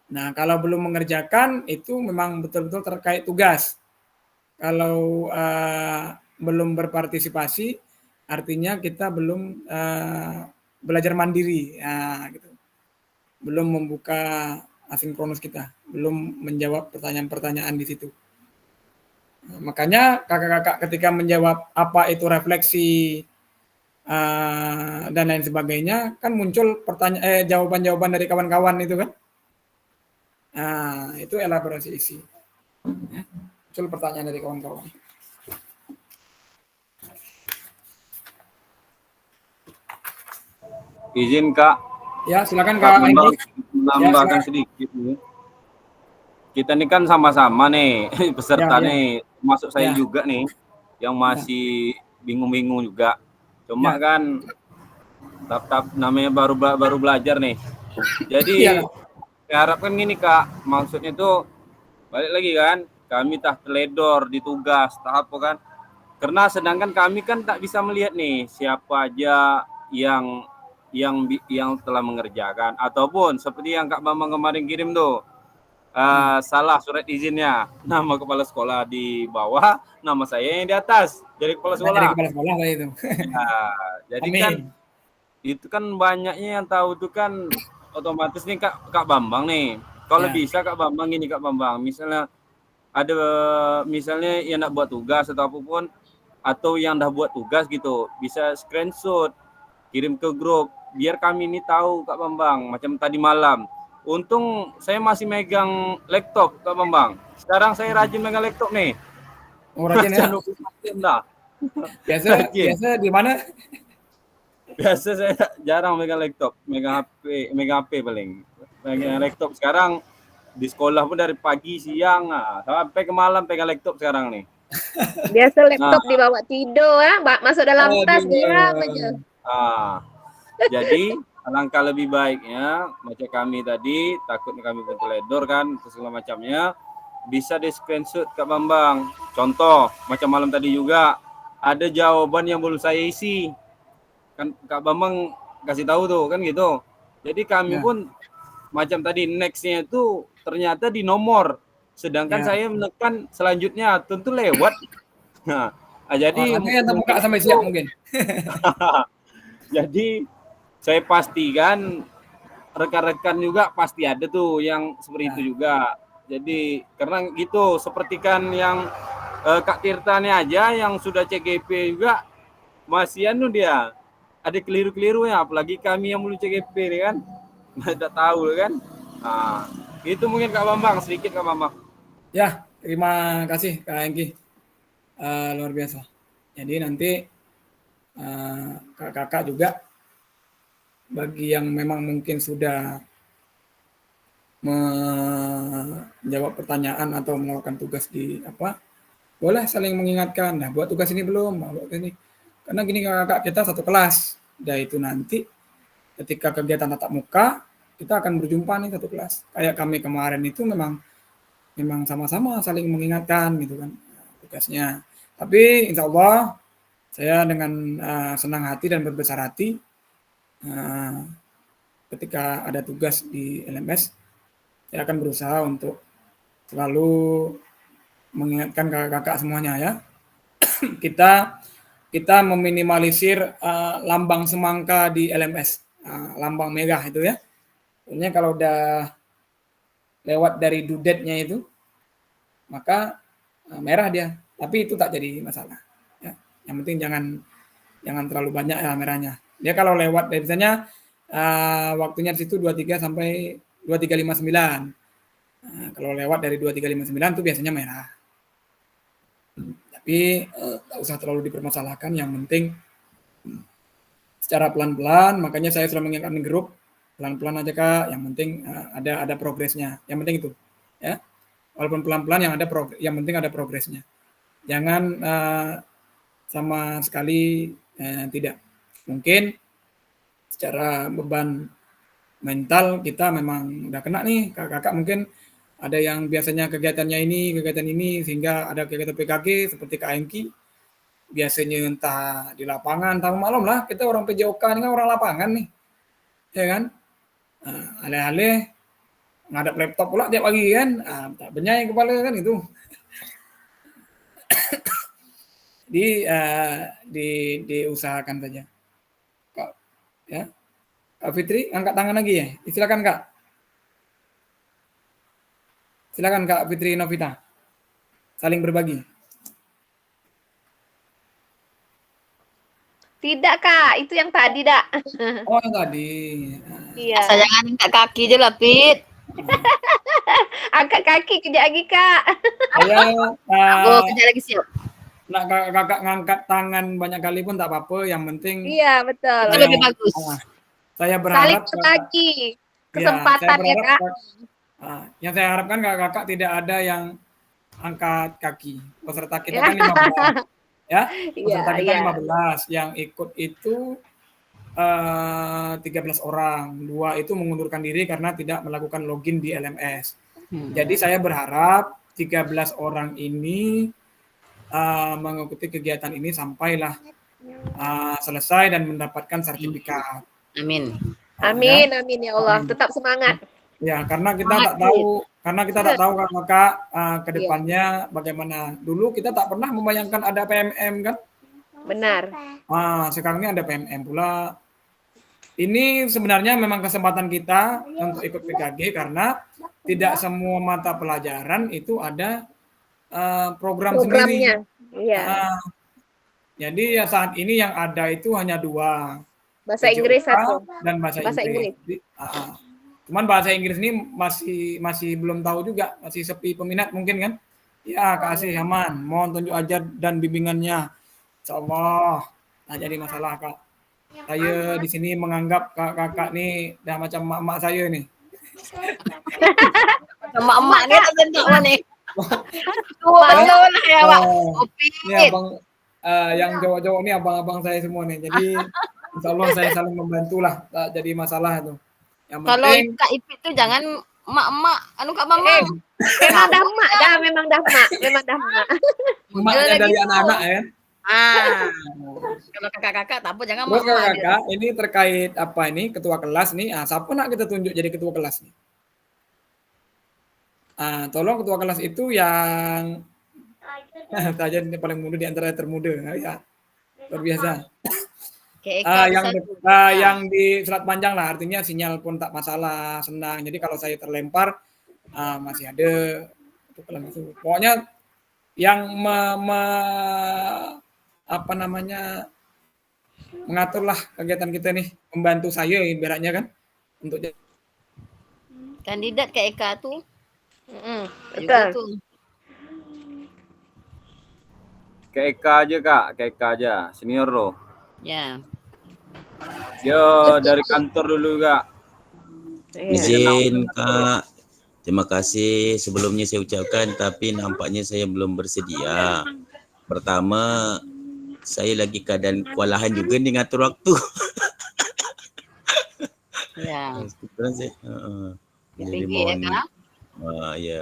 Nah, kalau belum mengerjakan itu memang betul-betul terkait tugas. Kalau belum berpartisipasi, artinya kita belum belajar mandiri, gitu. Belum membuka asinkronus kita, belum menjawab pertanyaan-pertanyaan di situ. Nah, makanya kakak-kakak ketika menjawab apa itu refleksi dan lain sebagainya, kan muncul jawaban-jawaban dari kawan-kawan itu kan. Nah, itu elaborasi isi. Muncul pertanyaan dari kawan-kawan. Izin Kak. Ya, silakan Kak Anggi. Menambahkan sedikit nih. Kita ini kan sama-sama nih peserta nih, masuk saya juga nih yang masih bingung-bingung juga. Cuma kan tahap namanya baru belajar nih. Jadi saya harapkan gini Kak, maksudnya itu balik lagi kan, kami teledor di tugas tahap kan. Karena sedangkan kami kan tak bisa melihat nih siapa aja yang telah mengerjakan, ataupun seperti yang Kak Bambang kemarin kirim tuh salah surat izinnya, nama kepala sekolah di bawah, nama saya yang di atas jadi kepala sekolah. Jadi kepala sekolah lah itu. Jadi kan itu kan banyaknya yang tahu itu kan otomatis nih Kak Bambang nih. Kalau bisa Kak Bambang gini Kak Bambang, misalnya ada yang nak buat tugas atau apapun, atau yang dah buat tugas gitu, bisa screenshot kirim ke grup biar kami ini tahu Kak Bambang. Macam tadi malam, untung saya masih megang laptop Kak Bambang. Sekarang saya rajin megang laptop nih. Oh, rajin ya? Biasa di mana? Biasa saya jarang megang laptop, megang HP paling. Megang laptop sekarang di sekolah pun dari pagi siang sampai ke malam pegang laptop sekarang nih. Biasa laptop dibawa tidur masuk dalam tas diam aja. Jadi alangkah lebih baiknya macam kami tadi, takutnya kami pun teledor kan segala macamnya, bisa di screenshot Kak Bambang. Contoh macam malam tadi juga ada jawaban yang belum saya isi, kan Kak Bambang kasih tahu tuh kan gitu. Jadi kami pun macam tadi nextnya itu ternyata di nomor, sedangkan saya menekan selanjutnya tentu lewat. Jadi yang terbuka sampai siap mungkin. Jadi saya pastikan rekan-rekan juga pasti ada tuh yang seperti itu juga. Jadi karena gitu, sepertikan yang Kak Tirtanya aja yang sudah CGP juga masih dia ada keliru-kelirunya, apalagi kami yang belum CGP nih kan. Tidak tahu kan. Itu mungkin Kak Bambang, sedikit Kak Bambang. Ya, terima kasih Kak Anggi. Luar biasa. Jadi nanti kakak-kakak juga bagi yang memang mungkin sudah menjawab pertanyaan atau melakukan tugas di boleh saling mengingatkan. Nah, buat tugas ini belum, buat ini. Karena gini kakak, kita satu kelas. Dan itu nanti ketika kegiatan tatap muka, kita akan berjumpa nih satu kelas. Kayak kami kemarin itu memang sama-sama saling mengingatkan gitu kan tugasnya. Tapi insya Allah saya dengan senang hati dan berbesar hati ketika ada tugas di LMS, saya akan berusaha untuk selalu mengingatkan kakak-kakak semuanya ya. Kita meminimalisir lambang semangka di LMS, lambang merah itu ya. Sebenarnya kalau udah lewat dari dudetnya itu, maka merah dia. Tapi itu tak jadi masalah. Ya. Yang penting jangan terlalu banyak ya merahnya. Dia kalau lewat dari misalnya waktunya di situ 23 sampai 23.59. Kalau lewat dari 23.59 itu biasanya merah. Tapi tak usah terlalu dipermasalahkan. Yang penting secara pelan-pelan. Makanya saya selalu mengingatkan di grup pelan-pelan aja Kak. Yang penting ada progresnya. Yang penting itu, ya. Walaupun pelan-pelan yang penting ada progresnya. Jangan sama sekali tidak. Mungkin secara beban mental kita memang udah kena nih, kakak-kakak mungkin ada yang biasanya kegiatan ini, sehingga ada kegiatan PKG seperti KMK, biasanya entah di lapangan, entah malam lah, kita orang PJOK ini kan orang lapangan nih, ya kan, alih-alih ngadap laptop pula tiap pagi kan, tak benyai kepala kan itu. Diusahakan saja. Kak, ya. Kak Fitri, angkat tangan lagi ya. Silakan Kak. Silakan Kak Fitri Novita. Saling berbagi. Tidak Kak, itu yang tadi dak. Oh yang tadi. Iya. Saya jangan angkat kaki aja lah, Pit. Angkat kaki kejap lagi Kak. Saya Kejap lagi siap. nak kakak ngangkat tangan banyak kali pun tak apa-apa. Yang penting. Iya betul. Itu lebih bagus. Saya Saling berharap berbagi kesempatan ya Kak. Yang saya harapkan kakak-kakak tidak ada yang angkat kaki. Peserta kita Ya. kan 15. Ya, peserta kita Iya. 15. Yang ikut itu 13 orang. 2 itu mengundurkan diri karena tidak melakukan login di LMS. Jadi saya berharap 13 orang ini mengikuti kegiatan ini sampailah selesai dan mendapatkan sertifikat. Amin. Amin, amin ya Allah. Tetap semangat. Ya, karena kita tak tahu kakak ke depannya bagaimana. Dulu kita tak pernah membayangkan ada PMM kan? Benar. Sekarang ini ada PMM pula. Ini sebenarnya memang kesempatan kita untuk ikut PKG karena tidak semua mata pelajaran itu ada program Programnya. sendiri. Iya. Jadi ya saat ini yang ada itu hanya 2. Bahasa Inggris satu. Dan bahasa Inggris. Cuman bahasa Inggris ini masih belum tahu juga, masih sepi peminat mungkin kan? Ya, Kak Asih aman, mohon tunjuk ajar dan bimbingannya. Insyaallah tak jadi masalah Kak. Saya di sini menganggap kakak nih dah macam mak-mak saya nih. Emak-emak ni tak jentak mana? Betul lah ya Pak. Ini abang yang cowok-cowok ini abang-abang saya semua nih. Jadi insyaallah saya saling membantulah, tak jadi masalah itu. Yang Kalau penting Kak Ipit tu jangan mak-mak, Kak Mama. Memang dah mak dah, memang dah mak. emaknya dari anak-anak ya. Kalau kakak-kakak tak apa, jangan Terus mak-mak dia. kakak, ini terkait apa ini ketua kelas nih? Siapa nak kita tunjuk jadi ketua kelas nih? Tolong ketua kelas itu yang saja ini paling muda di antara termuda ya. Luar biasa. Yang di selat panjang lah, artinya sinyal pun tak masalah, senang. Jadi kalau saya terlempar masih ada itu. Pokoknya yang mengaturlah kegiatan kita nih, membantu saya ibaratnya kan untuk kandidat Kak Eka tu. Betul. Kak Eka aja Kak, Kak Eka aja, senior loh. Ya. Dia dari kantor dulu Kak. Izin Kak, terima kasih sebelumnya saya ucapkan, tapi nampaknya saya belum bersedia. Pertama, saya lagi keadaan kewalahan juga nih ngatur waktu. Ya. Kebetulan saya jadi PPG ya mohon Kak? ya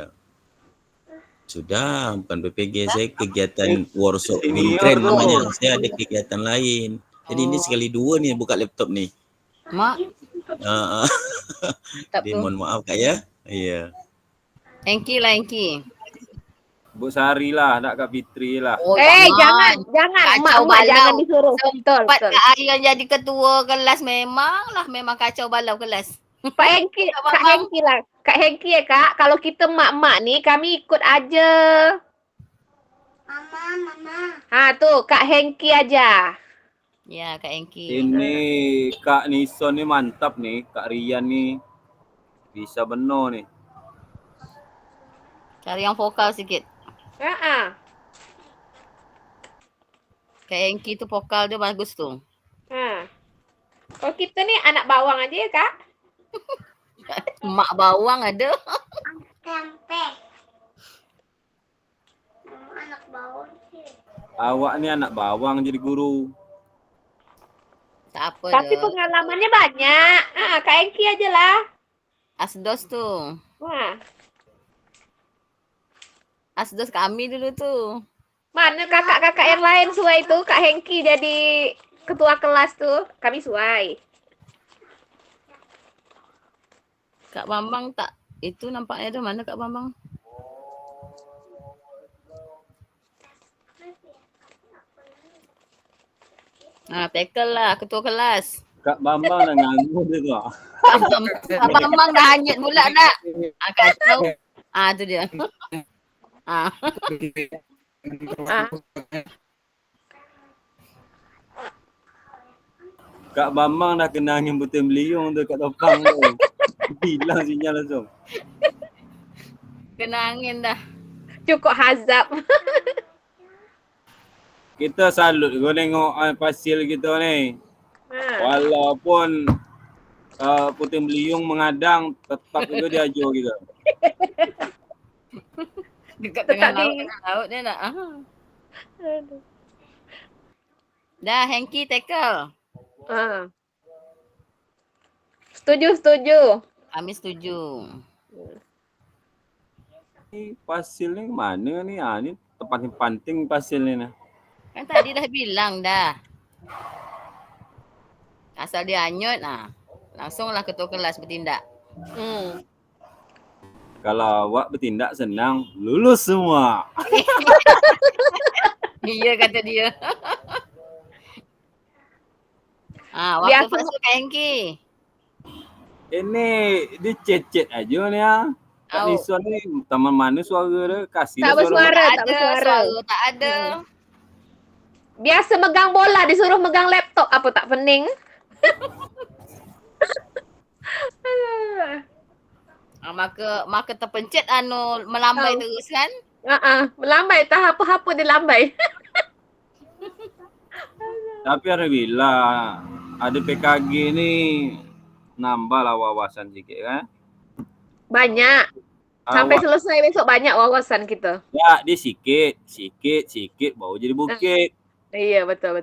sudah bukan PPG, saya kegiatan workshop Senior Wingkren tu. namanya. Saya ada kegiatan lain. Jadi ini Oh, sekali dua nih buka laptop nih. Mak, Ah, tak jadi tu. mohon maaf Kak ya. Iya. Hengki lah Hengki. Bu Sari lah, nak Kak Fitri lah. Oh, jangan Kacau emak jangan balau. disuruh. Betul, Sempat betul. Kak Aryan jadi ketua kelas memang kacau balau kelas. Kak Hengki, Kak Kak Bambang. Hengki lah. Kak Hengki ya Kak, kalau kita mak-mak nih kami ikut aja. Mama. Tuh Kak Hengki aja. Ya Kak Hengki. Ini Kak Nison ni mantap nih, Kak Rian ni bisa benar nih. Cari yang vokal sikit. Kak Hengki tu vokal dia bagus tu. Kalau kita nih anak bawang aja ya Kak. Mak bawang ada. Tempe. Mama anak bawang sih. Awak ni anak bawang jadi guru. Tak apa Tapi dah. pengalamannya banyak. Kak Hengki aja lah. Asdos tu. Wah, Asdos kami dulu tu. mana kakak-kakak yang lain suai itu Kak Hengki jadi ketua kelas tuh. Kami suai. Kak Bambang tak. Itu nampaknya ada mana Kak Bambang? Tackle lah ketua kelas. Kak Bambang dah nganggur dia tu. Kak Bambang dah hanyut pula dah. Kacau. Tu dia. Kak Bambang dah kena angin puting beliung tu kat topang tu. Hilang sinyal langsung. Kena angin dah. Cukup hazab. Kita salut kau tengok pasil kita ni. Walaupun puting beliung mengadang, tetap juga dia ajar kita. Dekat Tetap tengah laut dia nak. Dah Hengki tackle. Setuju. Kami setuju. Ni pasil ni mana ni? Ni tempat yang penting pasil ni. Kan tadi dah bilang dah. Asal dia hanyut, langsunglah ketua kelas bertindak. Kalau awak bertindak senang, lulus semua. Iya kata dia. Waktu Biasa- masuk Kak Hengki. Ini dia cecet aja ni Kak Nison ni taman mana suara dia? Kasih Tak dah bersuara. Tak ada suara, tak ada. Biasa megang bola disuruh megang laptop apa tak pening. Maka terpencet melambai terus kan? Melambai tak apa-apa dia lambai. Tapi alhamdulillah ada PKG ni nambahlah wawasan sikit kan. Banyak. Sampai selesai besok banyak wawasan kita. Ya, dia sikit baru jadi bukit. Iya, betul.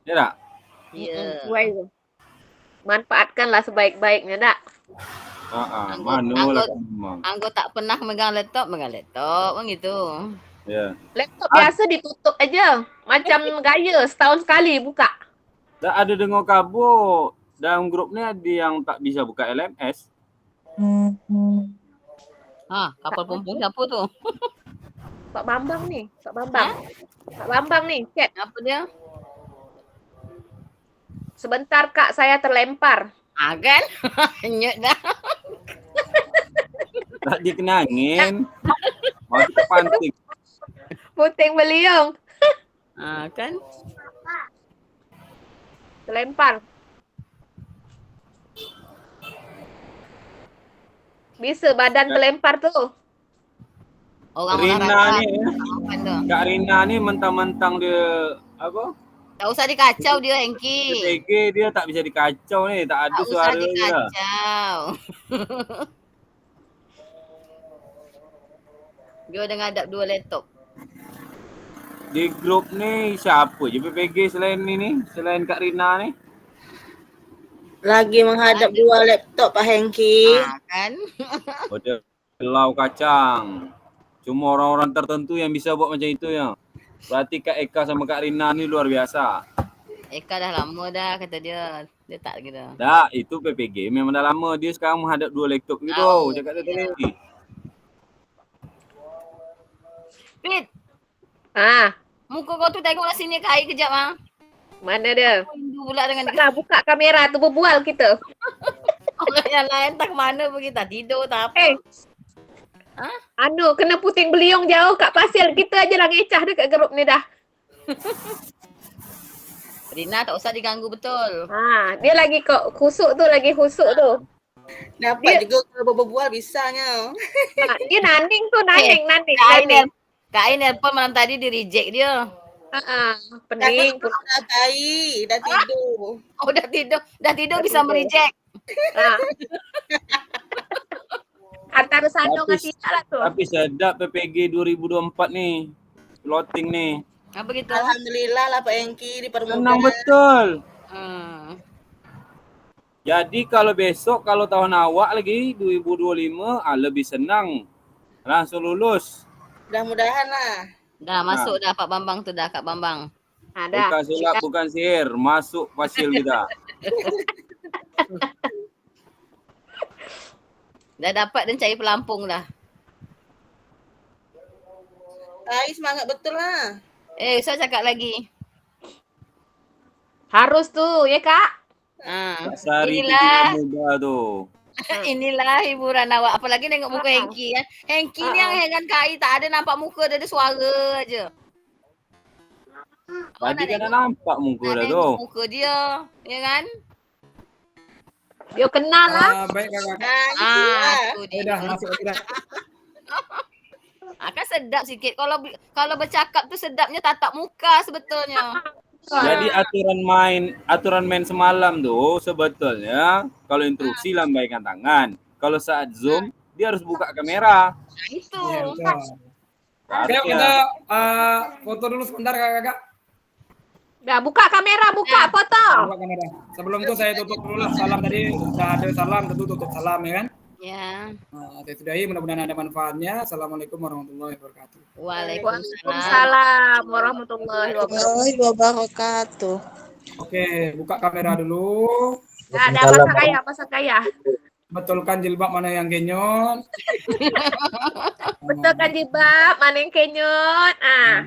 Ya tak? Ya. Sesuai tu. Manfaatkanlah sebaik-baiknya tak? Manalah memang. Anggo tak pernah megang laptop kan gitu. Ya. Laptop biasa ditutup aja. Macam gaya setahun sekali buka. Tak ada dengar kabar dalam grup ni ada yang tak bisa buka LMS. Kapal pompong siapa tu? Pak Bambang nih. Pak Bambang nih, chat. Apa dia? Sebentar Kak, saya terlempar. Kan? Hanyut dah. Tak dia kena angin. Mau kita panting. Puting beliung. Kan? Terlempar. Bisa badan terlempar tu. Orang Rina ni, tu. Kak Rina ni mentang-mentang dia apa? Tak usah dikacau dia Hengki. PPG dia tak bisa dikacau ni, tak ada Tak usah suara dia. dikacau. Dia dah ngadap 2 laptop. Di grup ni siapa je PPG selain ni, selain Kak Rina ni? Lagi menghadap dua laptop Pak Hengki. Kan? Model lau kacang. Cuma orang-orang tertentu yang bisa buat macam itu ya. Berarti Kak Eka sama Kak Rina ni luar biasa. Eka dah lama dah kata dia. Dia tak gitu. Tak, itu PPG memang dah lama. Dia sekarang menghadap dua laptop gitu. Tahu, Cakap dia ya. tadi. Pit, Ah, muka kau tu tengoklah sini Kak Ai kejap ah. mana dia? Rindu pula dengan dia. Nah, buka kamera tu berbual kita. Orang yang lain tak mana pergi, tak tidur tak apa. Eh. Ha? Anu, kena puting beliung jauh kat pasir. Kita aje lah ngecah dekat grup ni dah. Rina tak usah diganggu betul. Ha, dia lagi kok khusuk tu, lagi khusuk tu. Dapat juga kalau berbual bisanya. Ha, dia naning tu, naning. Kak Ai nelpon malam tadi di reject dia. Pening. Dah kai, dah tidur. Oh dah tidur bisa mereject. Ha. Antara Sano dengan Tapi- tidak lah tu. Tapi sedap PPG 2024 ni. Plotting ni. Apa gitu? Alhamdulillah lah Pak Hengki dipermudah. Senang betul. Hmm. Jadi kalau besok, kalau tahun awak lagi 2025, lebih senang. Langsung lulus. Mudah-mudahan lah. Dah masuk dah Pak Bambang tu dah Kak Bambang. Ada. Bukan sulap, bukan sihir. Masuk pasil kita. Dah dapat dan cari pelampung dah. Kai semangat betul lah. Usah cakap lagi. Harus tu, ya Kak? Kak Sari tu Inilah. tidak mudah tu. Inilah hiburan awak. Apalagi tengok muka Hengki kan. Hengki ni yang heran Kak Ai tak ada nampak muka dia ada suara aje. Tadi kan dah nampak muka dah tu. Tengok muka dia, ya kan? Dia kenal lah. Baik kakak. Tu Eh, dia. dah masuk lagi dah. Kan sedap sikit. Kalau bercakap tu sedapnya tatap muka sebetulnya. Jadi aturan main semalam tu sebetulnya kalau instruksi lambaikan tangan. Kalau saat Zoom dia harus buka kamera. Itu. Ya, betul. Oke, Harus kita ya. foto dulu sebentar kakak. Dah buka kamera, buka foto. Buka kamera. Sebelum itu saya tutup dulu lah salam tadi. Sudah ada salam, tentu tutup salam ya kan. Ya. Nah, saya sudahi, mudah-mudahan ada manfaatnya. Assalamualaikum warahmatullahi wabarakatuh. Waalaikumsalam. Waalaikumsalam warahmatullahi wabarakatuh. Wabarakatuh. Oke, buka kamera dulu. Dah ada masa kaya. Betulkan jilbab mana yang genyot. Betul kan jilbab, mana yang kenyot. Ah.